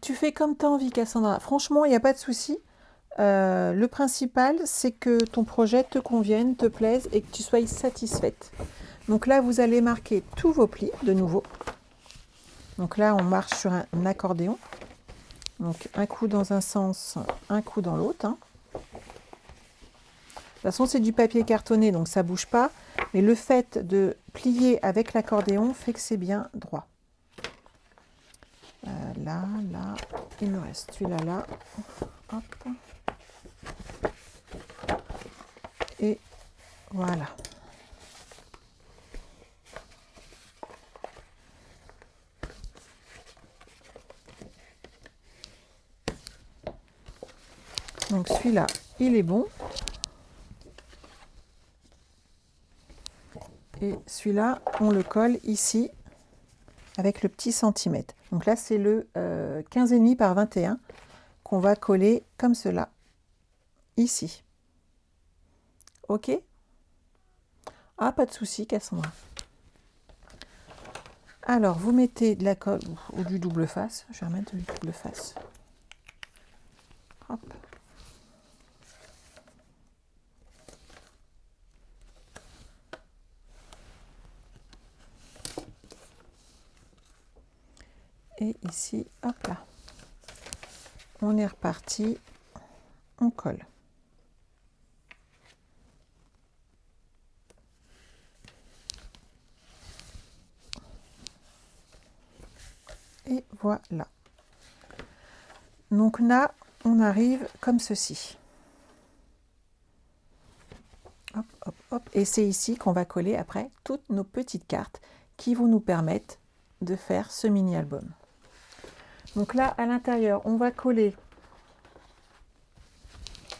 Tu fais comme tu as envie, Cassandra. Franchement, il n'y a pas de souci. Le principal, c'est que ton projet te convienne, te plaise et que tu sois satisfaite. Donc là, vous allez marquer tous vos plis de nouveau. Donc là, on marche sur un accordéon. Donc un coup dans un sens, un coup dans l'autre. Hein. De toute façon, c'est du papier cartonné, donc ça ne bouge pas. Mais le fait de plier avec l'accordéon fait que c'est bien droit. Là, il me reste celui-là, là. Hop. Et voilà. Donc celui-là, il est bon. Et celui-là, on le colle ici avec le petit centimètre. Donc là, c'est le 15,5 par 21 qu'on va coller comme cela, ici. OK? Ah, pas de souci, Cassandra. Alors, vous mettez de la colle ou du double face. Je vais remettre du double face. Hop. Et ici, hop là. On est reparti. On colle. Et voilà. Donc là, on arrive comme ceci. Hop, hop, hop. Et c'est ici qu'on va coller après toutes nos petites cartes qui vont nous permettre de faire ce mini-album. Donc là, à l'intérieur, on va coller,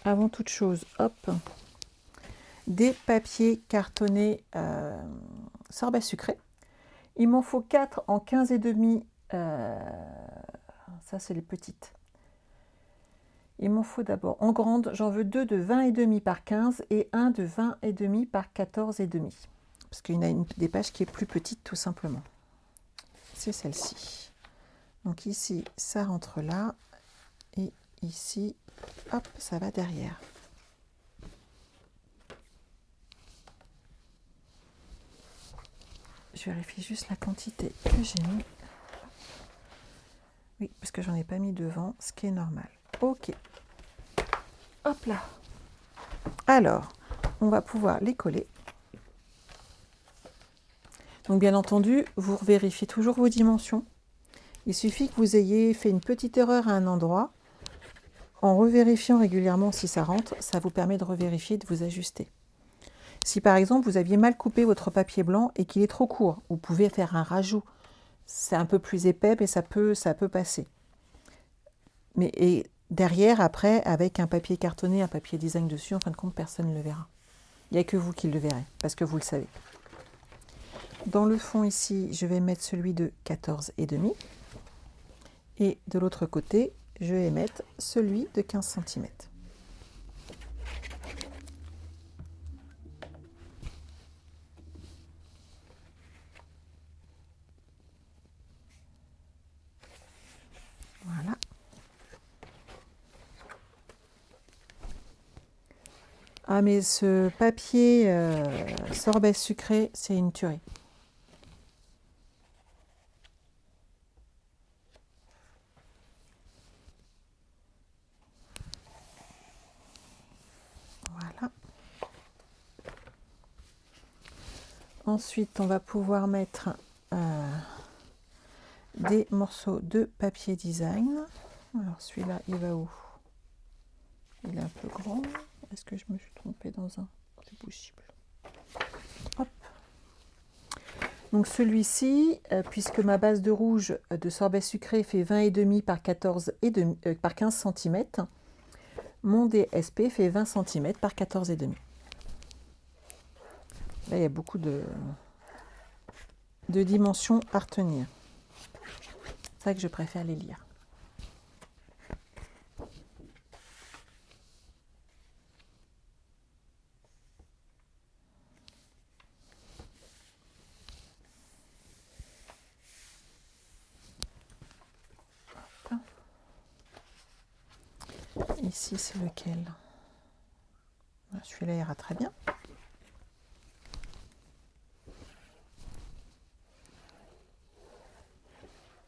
avant toute chose, hop, des papiers cartonnés sorbet sucré. Il m'en faut 4 en 15,5. Ça, c'est les petites. Il m'en faut d'abord en grande, j'en veux 2 de 20,5 par 15 et 1 de 20,5 par 14,5. Parce qu'il y en a une des pages qui est plus petite, tout simplement. C'est celle-ci. Donc ici, ça rentre là. Et ici, hop, ça va derrière. Je vérifie juste la quantité que j'ai mis. Oui, parce que j'en ai pas mis devant, ce qui est normal. Ok. Hop là. Alors, on va pouvoir les coller. Donc bien entendu, vous vérifiez toujours vos dimensions. Il suffit que vous ayez fait une petite erreur à un endroit. En revérifiant régulièrement si ça rentre, ça vous permet de revérifier, de vous ajuster. Si par exemple vous aviez mal coupé votre papier blanc et qu'il est trop court, vous pouvez faire un rajout. C'est un peu plus épais, mais ça peut passer. Mais et derrière, après, avec un papier cartonné, un papier design dessus, en fin de compte, personne ne le verra. Il n'y a que vous qui le verrez, parce que vous le savez. Dans le fond ici, je vais mettre celui de 14,5. Et de l'autre côté, je vais mettre celui de 15 cm. Voilà. Ah mais ce papier sorbet sucré, c'est une tuerie. Voilà. Ensuite, on va pouvoir mettre des morceaux de papier design. Alors celui-là, il va où? Il est un peu grand. Est-ce que je me suis trompée dans un? C'est possible. Hop. Donc celui-ci, puisque ma base de rouge de sorbet sucré fait 20,5 par par 15 cm, mon DSP fait 20 cm par 14,5. Là, il y a beaucoup de dimensions à retenir. C'est ça que je préfère les lire. ici, c'est lequel? Celui-là ira très bien.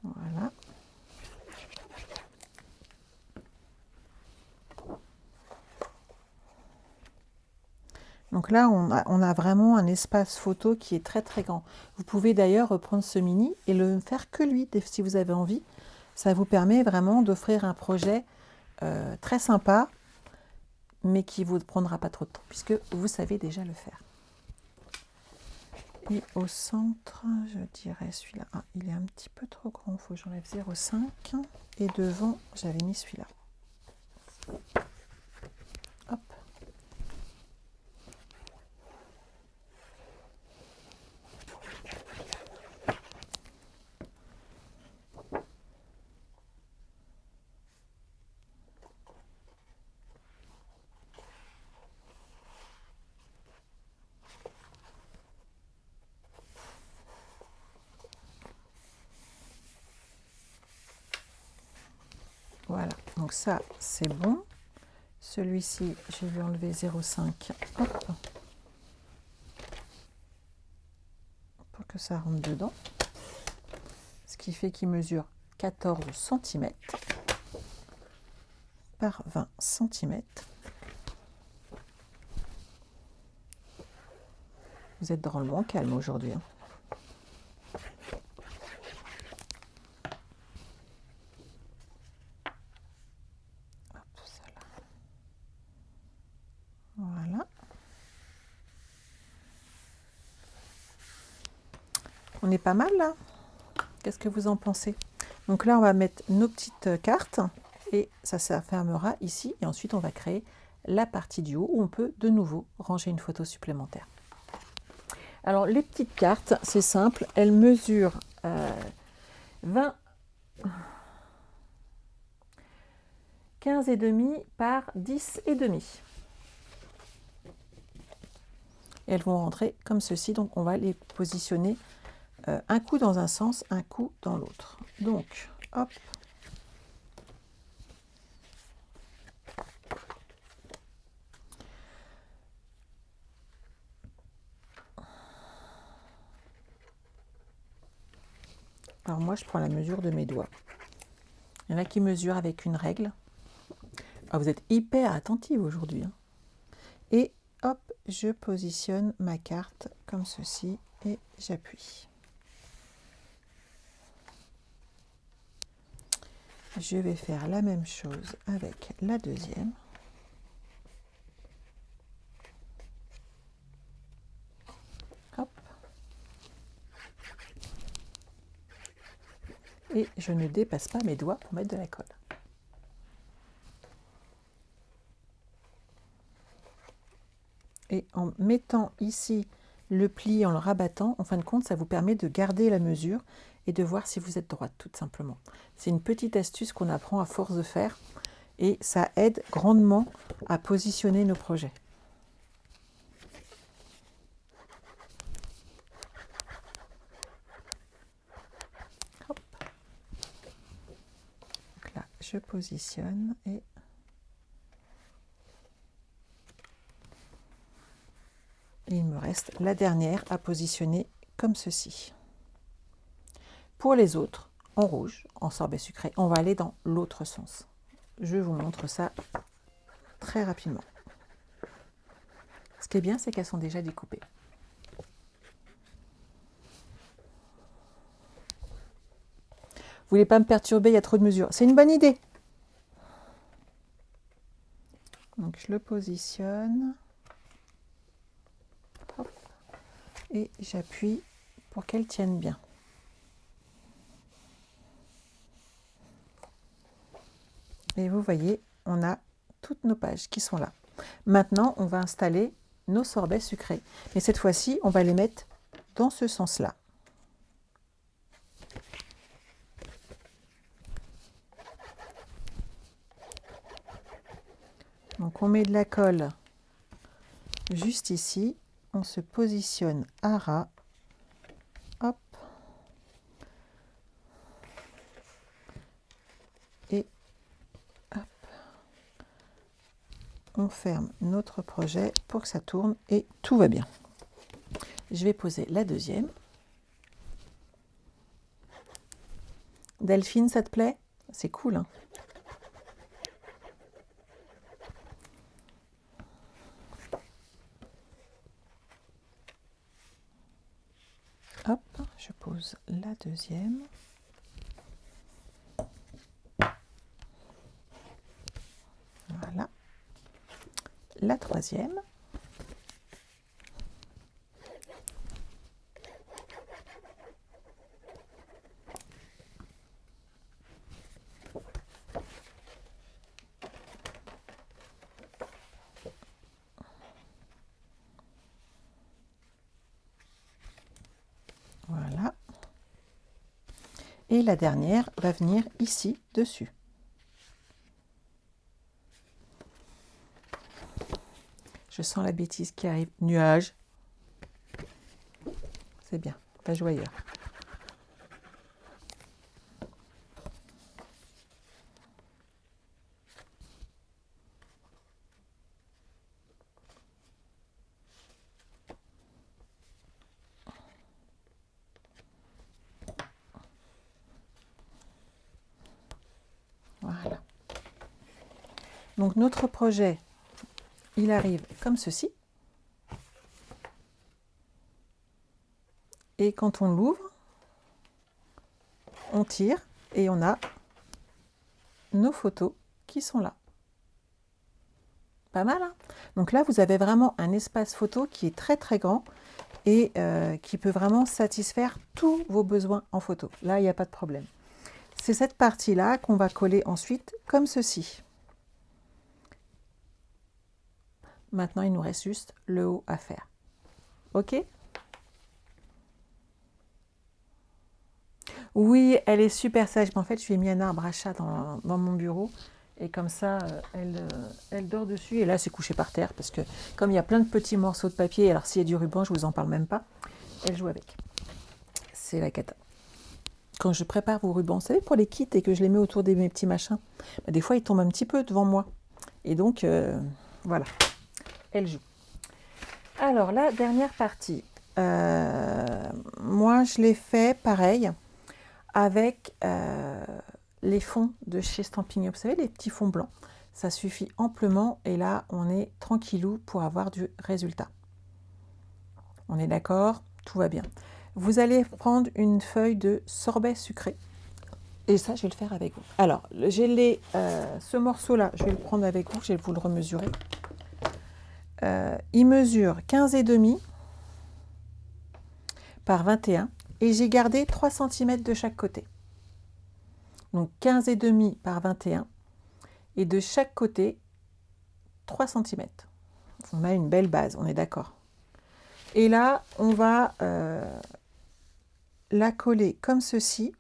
Voilà. Donc là, on a vraiment un espace photo qui est très très grand. Vous pouvez d'ailleurs reprendre ce mini et le faire que lui, si vous avez envie. Ça vous permet vraiment d'offrir un projet très sympa, mais qui ne vous prendra pas trop de temps, puisque vous savez déjà le faire. Et au centre, je dirais celui-là. Ah, il est un petit peu trop grand, il faut que j'enlève 0,5. Et devant, j'avais mis celui-là. Hop. Voilà, donc ça, c'est bon. Celui-ci, je vais lui enlever 0,5. Hop. Pour que ça rentre dedans. Ce qui fait qu'il mesure 14 cm par 20 cm. Vous êtes drôlement calme aujourd'hui. Hein. Hop, ça là. Voilà. On est pas mal là? Qu'est-ce que vous en pensez? Donc là, on va mettre nos petites cartes et ça fermera ici. Et ensuite, on va créer la partie du haut où on peut de nouveau ranger une photo supplémentaire. Alors, les petites cartes, c'est simple. Elles mesurent 15,5 par 10,5. Et elles vont rentrer comme ceci. Donc, on va les positionner un coup dans un sens, un coup dans l'autre. Donc, hop. Alors moi, je prends la mesure de mes doigts. Il y en a qui mesurent avec une règle. Ah, vous êtes hyper attentive aujourd'hui. Hein. Et hop, je positionne ma carte comme ceci et j'appuie. Je vais faire la même chose avec la deuxième. Hop. Et je ne dépasse pas mes doigts pour mettre de la colle. Et en mettant ici le pli, en le rabattant, en fin de compte, ça vous permet de garder la mesure et de voir si vous êtes droite, tout simplement. C'est une petite astuce qu'on apprend à force de faire et ça aide grandement à positionner nos projets. Hop. Donc là, je positionne et il me reste la dernière à positionner comme ceci. Pour les autres, en rouge, en sorbet sucré, on va aller dans l'autre sens. Je vous montre ça très rapidement. Ce qui est bien, c'est qu'elles sont déjà découpées. Vous voulez pas me perturber, il y a trop de mesures. C'est une bonne idée. Donc je le positionne. Hop. Et j'appuie pour qu'elle tienne bien. Et vous voyez, on a toutes nos pages qui sont là. Maintenant, on va installer nos sorbets sucrés. Mais cette fois-ci, on va les mettre dans ce sens-là. Donc on met de la colle juste ici. On se positionne à ras. Hop. Et hop. on ferme notre projet pour que ça tourne et tout va bien. Je vais poser la deuxième. Delphine, ça te plaît? C'est cool, hein? Hop, je pose la deuxième. Voilà. La troisième. Voilà. Et la dernière va venir ici, dessus. Je sens la bêtise qui arrive. Nuage. C'est bien, pas joyeux. Voilà. Donc notre projet, il arrive comme ceci. Et quand on l'ouvre, on tire et on a nos photos qui sont là. Pas mal, hein? Donc là, vous avez vraiment un espace photo qui est très très grand et qui peut vraiment satisfaire tous vos besoins en photo. Là, il n'y a pas de problème. C'est cette partie-là qu'on va coller ensuite comme ceci. Maintenant, il nous reste juste le haut à faire. OK? Oui, elle est super sage. En fait, je lui ai mis un arbre à chat dans mon bureau. Et comme ça, elle dort dessus. Et là, c'est couché par terre. Parce que comme il y a plein de petits morceaux de papier, alors s'il y a du ruban, je ne vous en parle même pas. Elle joue avec. C'est la cata. Quand je prépare vos rubans, vous savez, pour les kits et que je les mets autour de mes petits machins, bah, des fois, ils tombent un petit peu devant moi. Et donc, voilà. Elle joue. Alors, la dernière partie. Moi, je l'ai fait pareil avec les fonds de chez Stampin' Up. Vous savez, les petits fonds blancs. Ça suffit amplement et là, on est tranquillou pour avoir du résultat. On est d'accord? Tout va bien. Vous allez prendre une feuille de sorbet sucré. Et ça, je vais le faire avec vous. Alors, j'ai ce morceau-là, je vais le prendre avec vous, je vais vous le remesurer. Il mesure 15,5 par 21 et j'ai gardé 3 cm de chaque côté. Donc 15,5 par 21 et de chaque côté 3 cm. On a une belle base, on est d'accord. Et là, on va la coller comme ceci.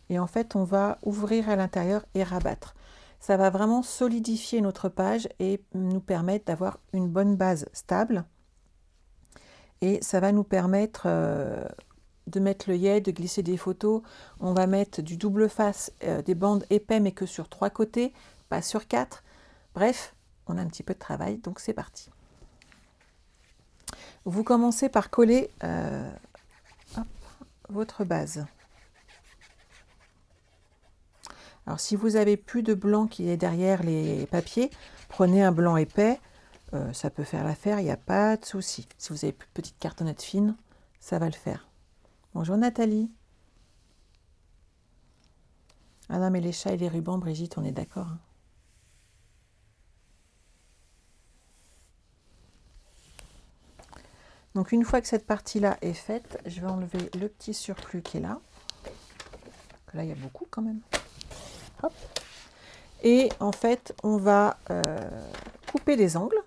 Et en fait, on va ouvrir à l'intérieur et rabattre. Ça va vraiment solidifier notre page et nous permettre d'avoir une bonne base stable. Et ça va nous permettre de mettre l'œillet, de glisser des photos. On va mettre du double face, des bandes épais, mais que sur 3 côtés, pas sur 4. Bref, on a un petit peu de travail, donc c'est parti. Vous commencez par coller votre base. Alors, si vous n'avez plus de blanc qui est derrière les papiers, prenez un blanc épais. Ça peut faire l'affaire, il n'y a pas de souci. Si vous avez plus de petites cartonnettes fines, ça va le faire. Bonjour Nathalie. Ah non, mais les chats et les rubans, Brigitte, on est d'accord, hein. Donc, une fois que cette partie-là est faite, je vais enlever le petit surplus qui est là. Là, il y a beaucoup quand même. Hop. Et en fait, on va couper les angles,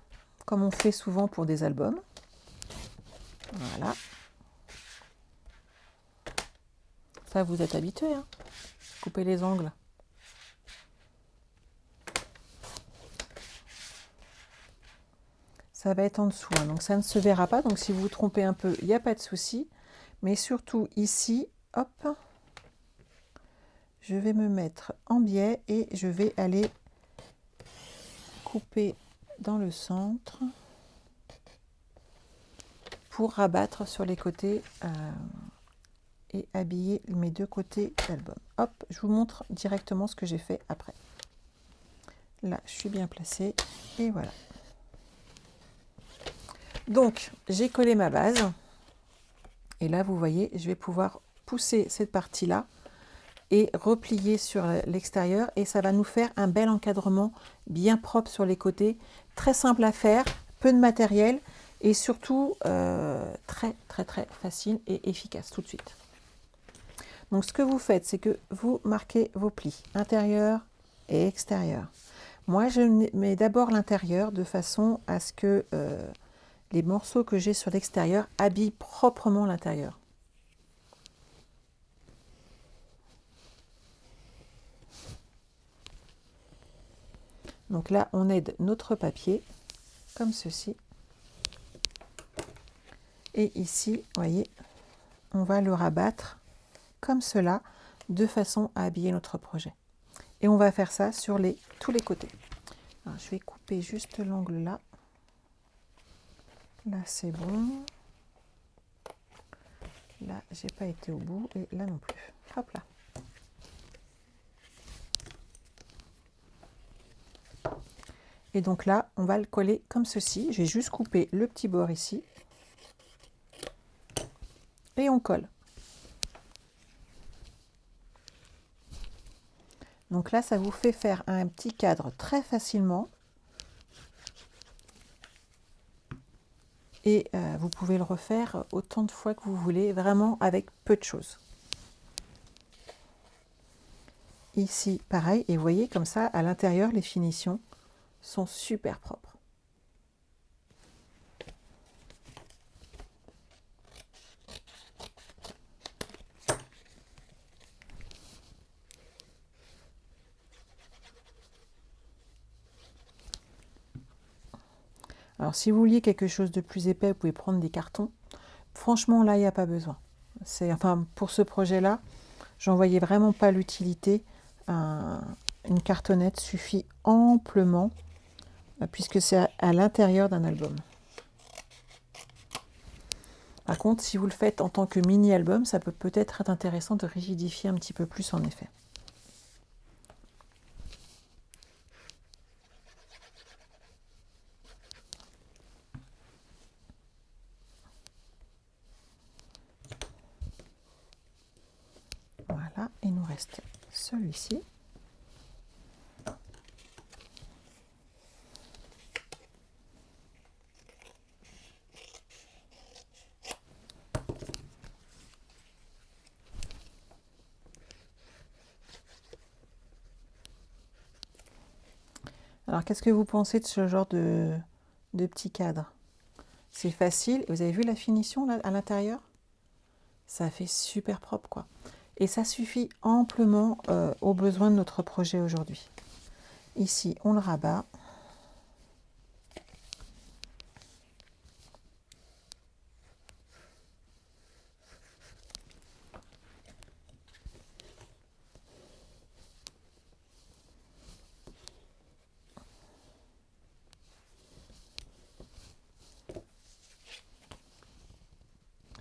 comme on fait souvent pour des albums. Voilà. Ça, vous êtes habitués, hein, couper les angles. Ça va être en dessous, hein, donc ça ne se verra pas. Donc si vous vous trompez un peu, il n'y a pas de souci. Mais surtout ici, hop, je vais me mettre en biais et je vais aller couper dans le centre pour rabattre sur les côtés et habiller mes deux côtés d'album. Hop, je vous montre directement ce que j'ai fait après. Là, je suis bien placée et voilà. Donc, j'ai collé ma base et là, vous voyez, je vais pouvoir pousser cette partie-là et replier sur l'extérieur et ça va nous faire un bel encadrement bien propre sur les côtés, très simple à faire, peu de matériel et surtout très facile et efficace tout de suite. Donc ce que vous faites, c'est que vous marquez vos plis intérieur et extérieur. Moi je mets d'abord l'intérieur de façon à ce que les morceaux que j'ai sur l'extérieur habillent proprement l'intérieur. Donc là, on aide notre papier, comme ceci. Et ici, vous voyez, on va le rabattre comme cela, de façon à habiller notre projet. Et on va faire ça sur tous les côtés. Alors, je vais couper juste l'angle là. Là, c'est bon. Là, j'ai pas été au bout et là non plus. Hop là. Et donc là, on va le coller comme ceci. Je vais juste couper le petit bord ici. Et on colle. Donc là, ça vous fait faire un petit cadre très facilement. Et vous pouvez le refaire autant de fois que vous voulez, vraiment avec peu de choses. Ici, pareil. Et vous voyez, comme ça, à l'intérieur, les finitions sont super propres. Alors, si vous vouliez quelque chose de plus épais, vous pouvez prendre des cartons. Franchement, là, il n'y a pas besoin. Enfin, pour ce projet-là, j'en voyais vraiment pas l'utilité. Une cartonnette suffit amplement, puisque c'est à l'intérieur d'un album. Par contre, si vous le faites en tant que mini-album, ça peut peut-être être intéressant de rigidifier un petit peu plus en effet. Voilà, il nous reste celui-ci. Alors, qu'est-ce que vous pensez de ce genre de petit cadre? C'est facile. Vous avez vu la finition là, à l'intérieur? Ça fait super propre, quoi. Et ça suffit amplement aux besoins de notre projet aujourd'hui. Ici, on le rabat.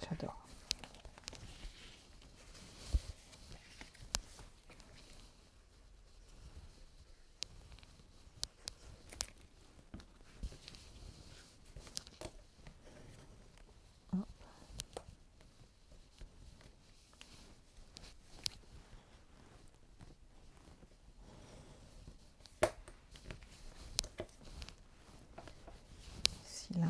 J'adore. Ici, là.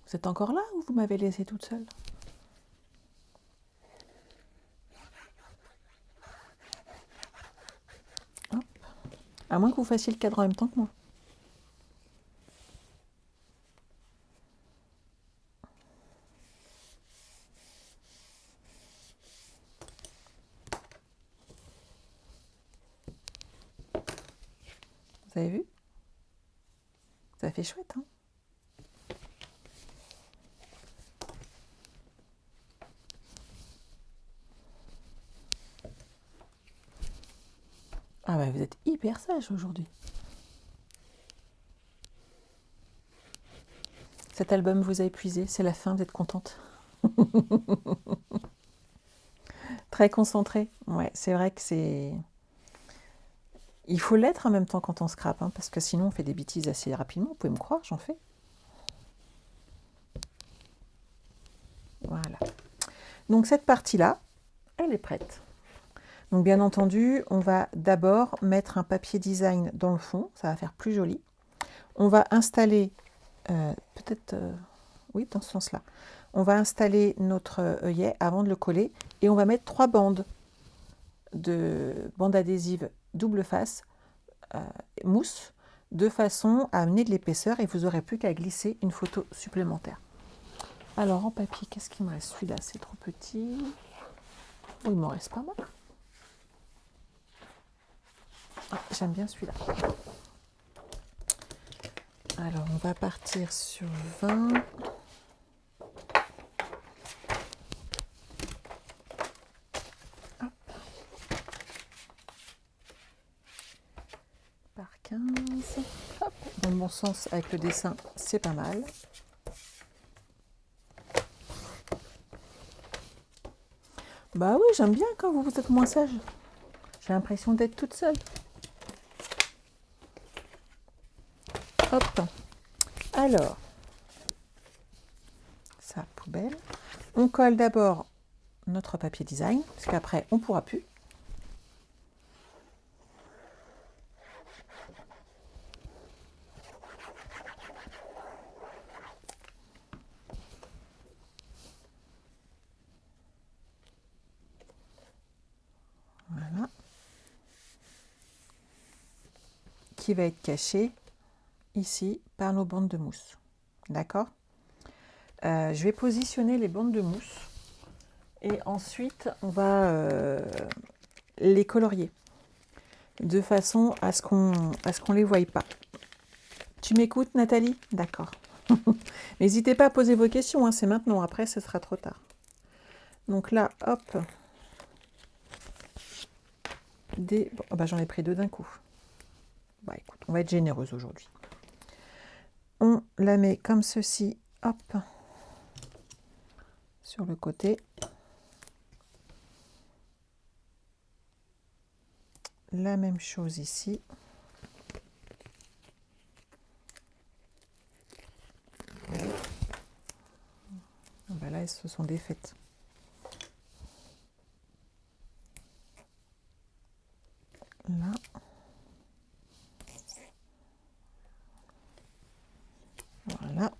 Vous êtes encore là ou vous m'avez laissé toute seule? Hop. À moins que vous fassiez le cadre en même temps que moi. Vous avez vu? Ça fait chouette, hein? Ah bah vous êtes hyper sage aujourd'hui. Cet album vous a épuisé, c'est la fin, vous êtes contente. Très concentré. Ouais, c'est vrai que c'est... Il faut l'être en même temps quand on scrape, hein, parce que sinon on fait des bêtises assez rapidement. Vous pouvez me croire, j'en fais. Voilà. Donc cette partie-là, elle est prête. Donc bien entendu, on va d'abord mettre un papier design dans le fond, ça va faire plus joli. On va installer, peut-être, oui, dans ce sens-là. On va installer notre œillet avant de le coller et on va mettre 3 bandes adhésives double face mousse de façon à amener de l'épaisseur et vous n'aurez plus qu'à glisser une photo supplémentaire. Alors en papier, qu'est-ce qu'il me reste? Celui-là, c'est trop petit. Oh, il m'en reste pas mal. Ah, j'aime bien celui-là. Alors, on va partir sur 20. Hop. Par 15. Hop. Dans le bon sens avec le dessin, c'est pas mal. Bah oui, j'aime bien quand vous êtes moins sage. J'ai l'impression d'être toute seule. Hop. Alors, ça, poubelle. On colle d'abord notre papier design, parce qu'après, on ne pourra plus. Voilà. Qui va être caché ici par nos bandes de mousse. D'accord? Je vais positionner les bandes de mousse et ensuite on va les colorier de façon à ce qu'on les voie pas. Tu m'écoutes, Nathalie? D'accord. N'hésitez pas à poser vos questions, hein, c'est maintenant, après ce sera trop tard. Donc là, hop, bon, bah, j'en ai pris 2 d'un coup. Bah écoute, on va être généreuse aujourd'hui. On la met comme ceci, hop, sur le côté. La même chose ici. Ben là, elles se sont défaites. Là. Voilà.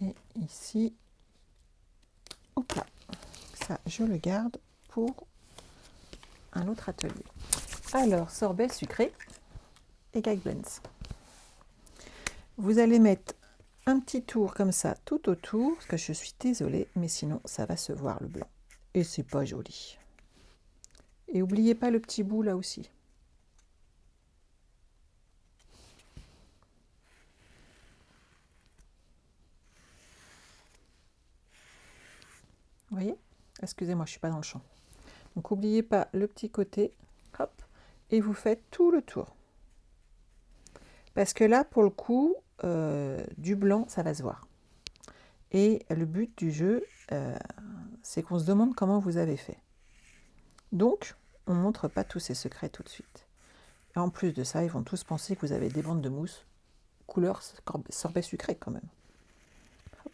Et ici, hop là, ça je le garde pour un autre atelier. Alors, sorbet sucré et cake blends. Vous allez mettre un petit tour comme ça tout autour, parce que je suis désolée, mais sinon ça va se voir le blanc. Et c'est pas joli. Et n'oubliez pas le petit bout là aussi. Vous voyez? Excusez-moi, je ne suis pas dans le champ. Donc n'oubliez pas le petit côté, hop, et vous faites tout le tour. Parce que là, pour le coup, du blanc, ça va se voir. Et le but du jeu, c'est qu'on se demande comment vous avez fait. Donc, on ne montre pas tous ces secrets tout de suite. Et en plus de ça, ils vont tous penser que vous avez des bandes de mousse couleur sorbet sucré quand même. Hop.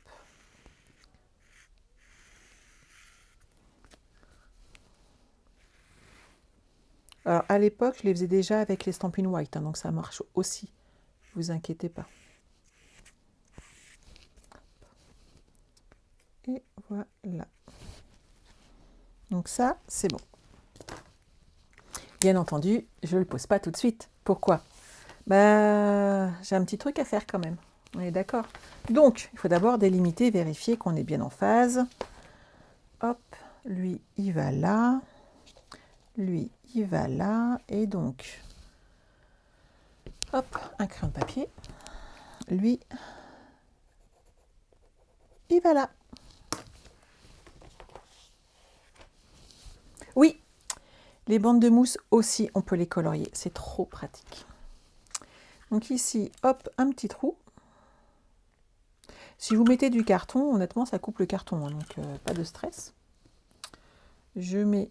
Alors, à l'époque, je les faisais déjà avec les Stampin' White, hein, donc ça marche aussi. Ne vous inquiétez pas. Et voilà. Donc ça, c'est bon. Bien entendu, je ne le pose pas tout de suite. Pourquoi? Bah, j'ai un petit truc à faire quand même. On est d'accord? Donc, il faut d'abord délimiter, vérifier qu'on est bien en phase. hop, lui, il va là. Lui, il va là. Et donc, hop, un crayon de papier. Lui, il va là. Oui, les bandes de mousse aussi, on peut les colorier. C'est trop pratique. Donc ici, hop, un petit trou. Si vous mettez du carton, honnêtement, ça coupe le carton, hein, donc pas de stress. Je mets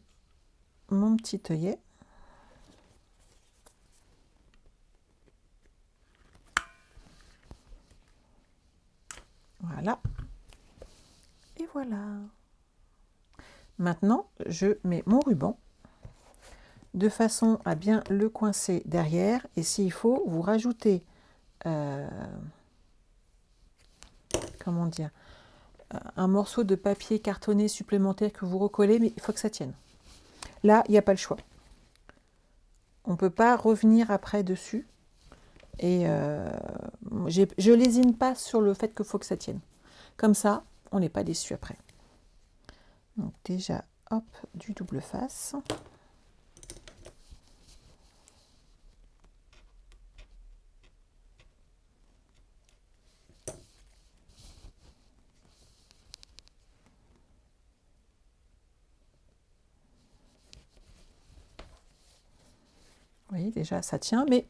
mon petit œillet. Voilà. Et voilà. Maintenant, je mets mon ruban de façon à bien le coincer derrière. Et s'il faut, vous rajoutez, comment dire, un morceau de papier cartonné supplémentaire que vous recollez, mais il faut que ça tienne. Là, il n'y a pas le choix. On ne peut pas revenir après dessus. Et je lésine pas sur le fait qu'il faut que ça tienne. Comme ça, on n'est pas déçu après. Donc déjà, hop, du double face. Vous voyez, déjà, ça tient, mais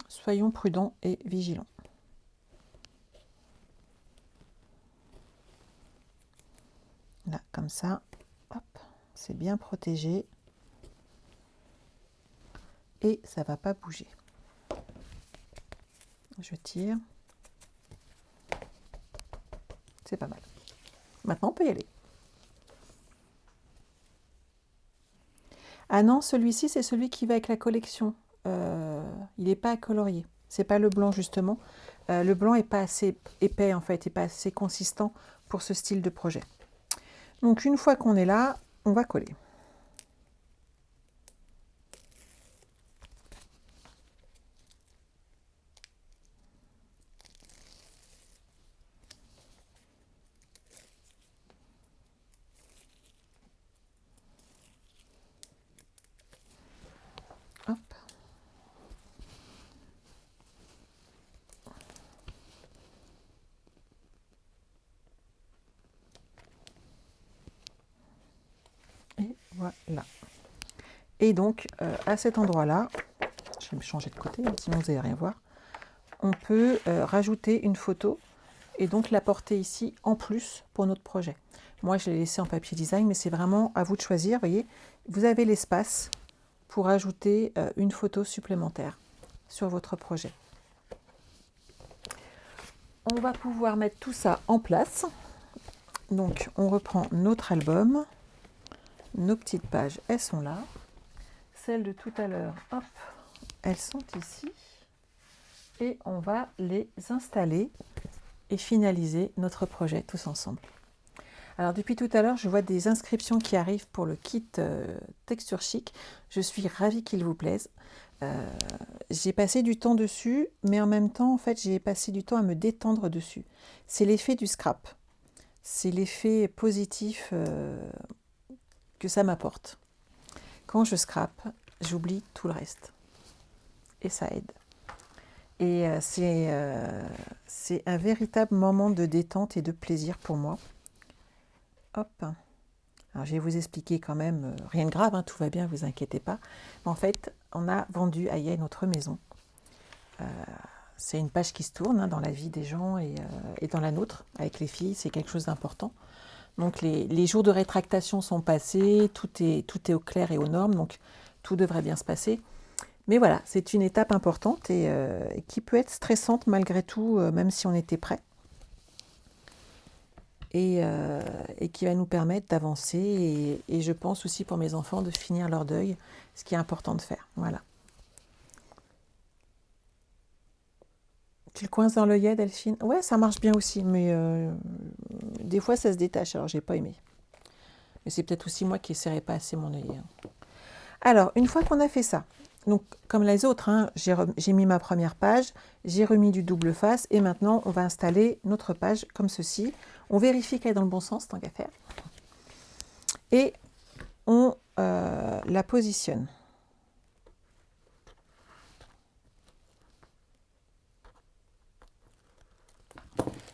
soyons prudents et vigilants. Là, comme ça, hop, c'est bien protégé. Et ça ne va pas bouger. Je tire. C'est pas mal. Maintenant, on peut y aller. Ah non, celui-ci, c'est celui qui va avec la collection. Il n'est pas à colorier. C'est pas le blanc, justement. Le blanc n'est pas assez épais, en fait, et pas assez consistant pour ce style de projet. Donc, une fois qu'on est là, on va coller. Hop. Et voilà. Et donc, à cet endroit-là, je vais me changer de côté, sinon vous n'allez rien voir, on peut rajouter une photo et donc la porter ici en plus pour notre projet. Moi, je l'ai laissé en papier design, mais c'est vraiment à vous de choisir. Vous voyez, vous avez l'espace pour ajouter une photo supplémentaire sur votre projet. On va pouvoir mettre tout ça en place. Donc, on reprend notre album. Nos petites pages, elles sont là. Celles de tout à l'heure, hop, elles sont ici. Et on va les installer et finaliser notre projet tous ensemble. Alors depuis tout à l'heure, je vois des inscriptions qui arrivent pour le kit Texture Chic. Je suis ravie qu'il vous plaise. J'ai passé du temps dessus, mais en même temps, en fait, j'ai passé du temps à me détendre dessus. C'est l'effet du scrap. C'est l'effet positif que ça m'apporte. Quand je scrape, j'oublie tout le reste. Et ça aide. Et c'est un véritable moment de détente et de plaisir pour moi. Hop. Alors, je vais vous expliquer quand même, rien de grave, hein, tout va bien, vous inquiétez pas. Mais en fait, on a vendu à Yale notre maison. C'est une page qui se tourne hein, dans la vie des gens et dans la nôtre. Avec les filles, c'est quelque chose d'important. Donc, les jours de rétractation sont passés, tout est au clair et aux normes, donc tout devrait bien se passer. Mais voilà, c'est une étape importante et qui peut être stressante malgré tout, même si on était prêt. Et qui va nous permettre d'avancer et je pense aussi pour mes enfants de finir leur deuil, ce qui est important de faire. Voilà. Tu le coinces dans l'œillet, Delphine? Ouais, ça marche bien aussi, mais des fois ça se détache, alors j'ai pas aimé. Mais c'est peut-être aussi moi qui ne serrais pas assez mon œillet. Hein. Alors, une fois qu'on a fait ça, donc, comme les autres, hein, j'ai mis ma première page, j'ai remis du double face et maintenant on va installer notre page comme ceci. On vérifie qu'elle est dans le bon sens, tant qu'à faire. Et on la positionne.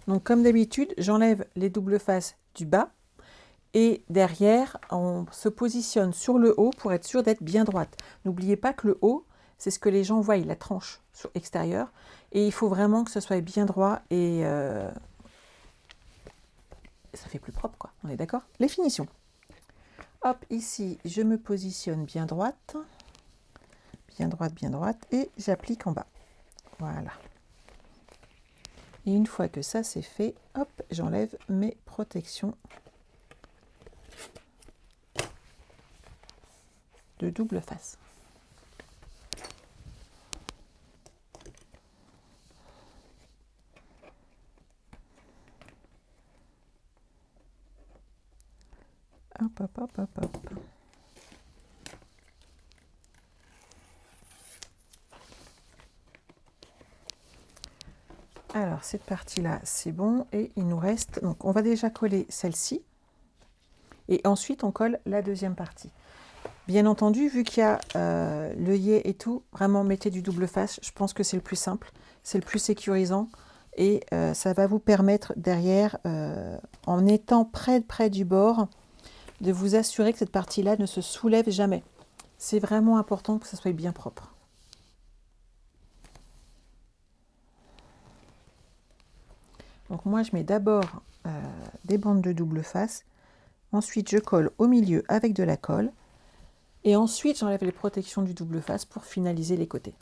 Donc comme d'habitude, j'enlève les doubles faces du bas et derrière, on se positionne sur le haut pour être sûr d'être bien droite. N'oubliez pas que le haut, c'est ce que les gens voient, la tranche sur extérieure. Et il faut vraiment que ce soit bien droit et ça fait plus propre, quoi. On est d'accord? Les finitions. Hop, ici, je me positionne bien droite, et j'applique en bas. Voilà. Et une fois que ça c'est fait, hop, j'enlève mes protections de double face. Hop, hop, hop, hop, hop. Alors, cette partie-là, c'est bon. Et il nous reste... Donc, on va déjà coller celle-ci. Et ensuite, on colle la deuxième partie. Bien entendu, vu qu'il y a l'œillet et tout, vraiment, mettez du double face. Je pense que c'est le plus simple. C'est le plus sécurisant. Et ça va vous permettre derrière, en étant près du bord, de vous assurer que cette partie-là ne se soulève jamais. C'est vraiment important que ça soit bien propre. Donc moi, je mets d'abord des bandes de double face. Ensuite, je colle au milieu avec de la colle. Et ensuite, j'enlève les protections du double face pour finaliser les côtés.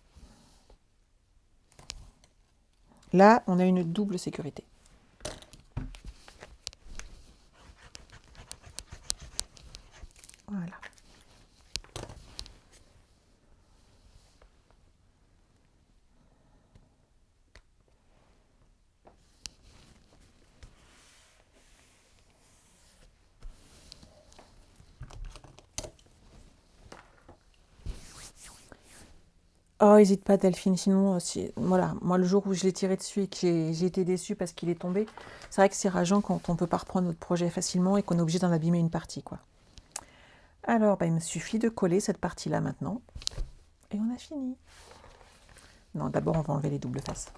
Là, on a une double sécurité. Voilà. Oh, n'hésite pas Delphine, sinon, voilà, moi le jour où je l'ai tiré dessus et que j'ai été déçue parce qu'il est tombé, c'est vrai que c'est rageant quand on ne peut pas reprendre notre projet facilement et qu'on est obligé d'en abîmer une partie, quoi. Alors, bah, il me suffit de coller cette partie-là maintenant. Et on a fini. Non, d'abord, on va enlever les doubles faces.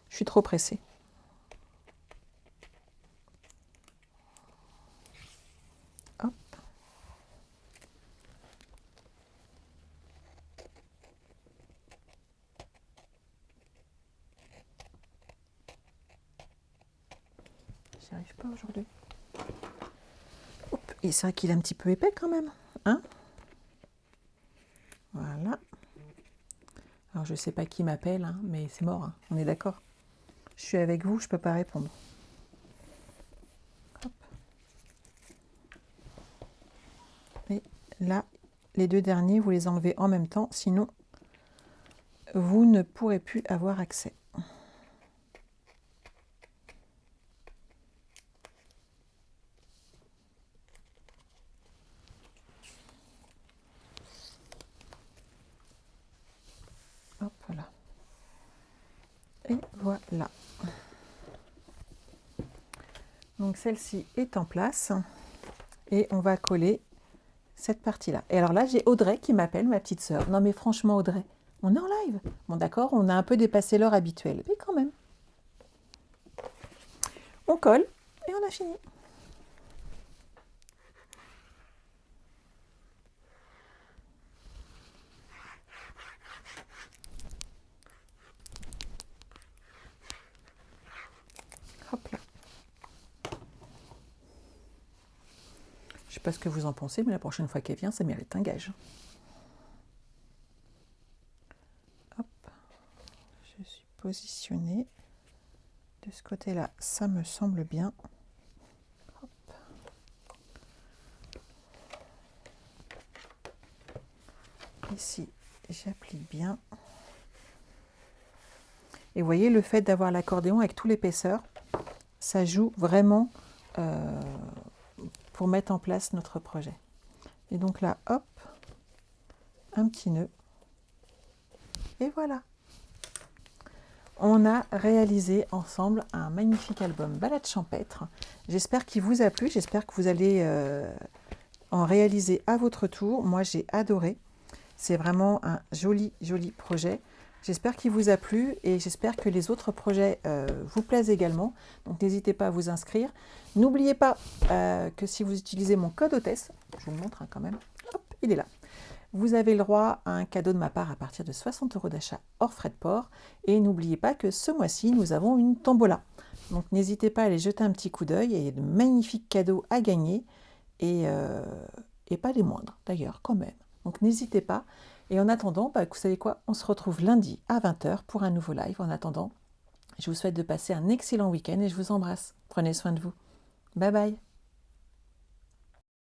Je suis trop pressée. Hop. J'y arrive pas aujourd'hui. Et c'est vrai qu'il est un petit peu épais quand même. Hein? Voilà. Alors, je ne sais pas qui m'appelle, hein, mais c'est mort. Hein, on est d'accord. Je suis avec vous, je ne peux pas répondre. Hop. Et là, les deux derniers, vous les enlevez en même temps, sinon, vous ne pourrez plus avoir accès. Hop là. Et voilà. Donc celle-ci est en place. Et on va coller cette partie-là. Et alors là, j'ai Audrey qui m'appelle, ma petite sœur. Non mais franchement, Audrey, on est en live. Bon d'accord, on a un peu dépassé l'heure habituelle, mais quand même. On colle et on a fini. Hop là. Je sais pas ce que vous en pensez, mais la prochaine fois qu'elle vient, ça mérite un gage. Hop. Je suis positionnée. De ce côté-là, ça me semble bien. Hop. Ici, j'applique bien. Et vous voyez, le fait d'avoir l'accordéon avec toute l'épaisseur, ça joue vraiment pour mettre en place notre projet. Et donc là, hop, un petit nœud. Et voilà. On a réalisé ensemble un magnifique album Balade champêtre. J'espère qu'il vous a plu, j'espère que vous allez en réaliser à votre tour. Moi, j'ai adoré. C'est vraiment un joli, joli projet. J'espère qu'il vous a plu et j'espère que les autres projets vous plaisent également. Donc, n'hésitez pas à vous inscrire. N'oubliez pas que si vous utilisez mon code hôtesse, je vous le montre quand même, hop, il est là. Vous avez le droit à un cadeau de ma part à partir de 60 € d'achat hors frais de port. Et n'oubliez pas que ce mois-ci, nous avons une tombola. Donc, n'hésitez pas à aller jeter un petit coup d'œil. Il y a de magnifiques cadeaux à gagner et pas des moindres d'ailleurs quand même. Donc, n'hésitez pas. Et en attendant, vous savez quoi? On se retrouve lundi à 20 h pour un nouveau live. En attendant, je vous souhaite de passer un excellent week-end et je vous embrasse. Prenez soin de vous. Bye bye.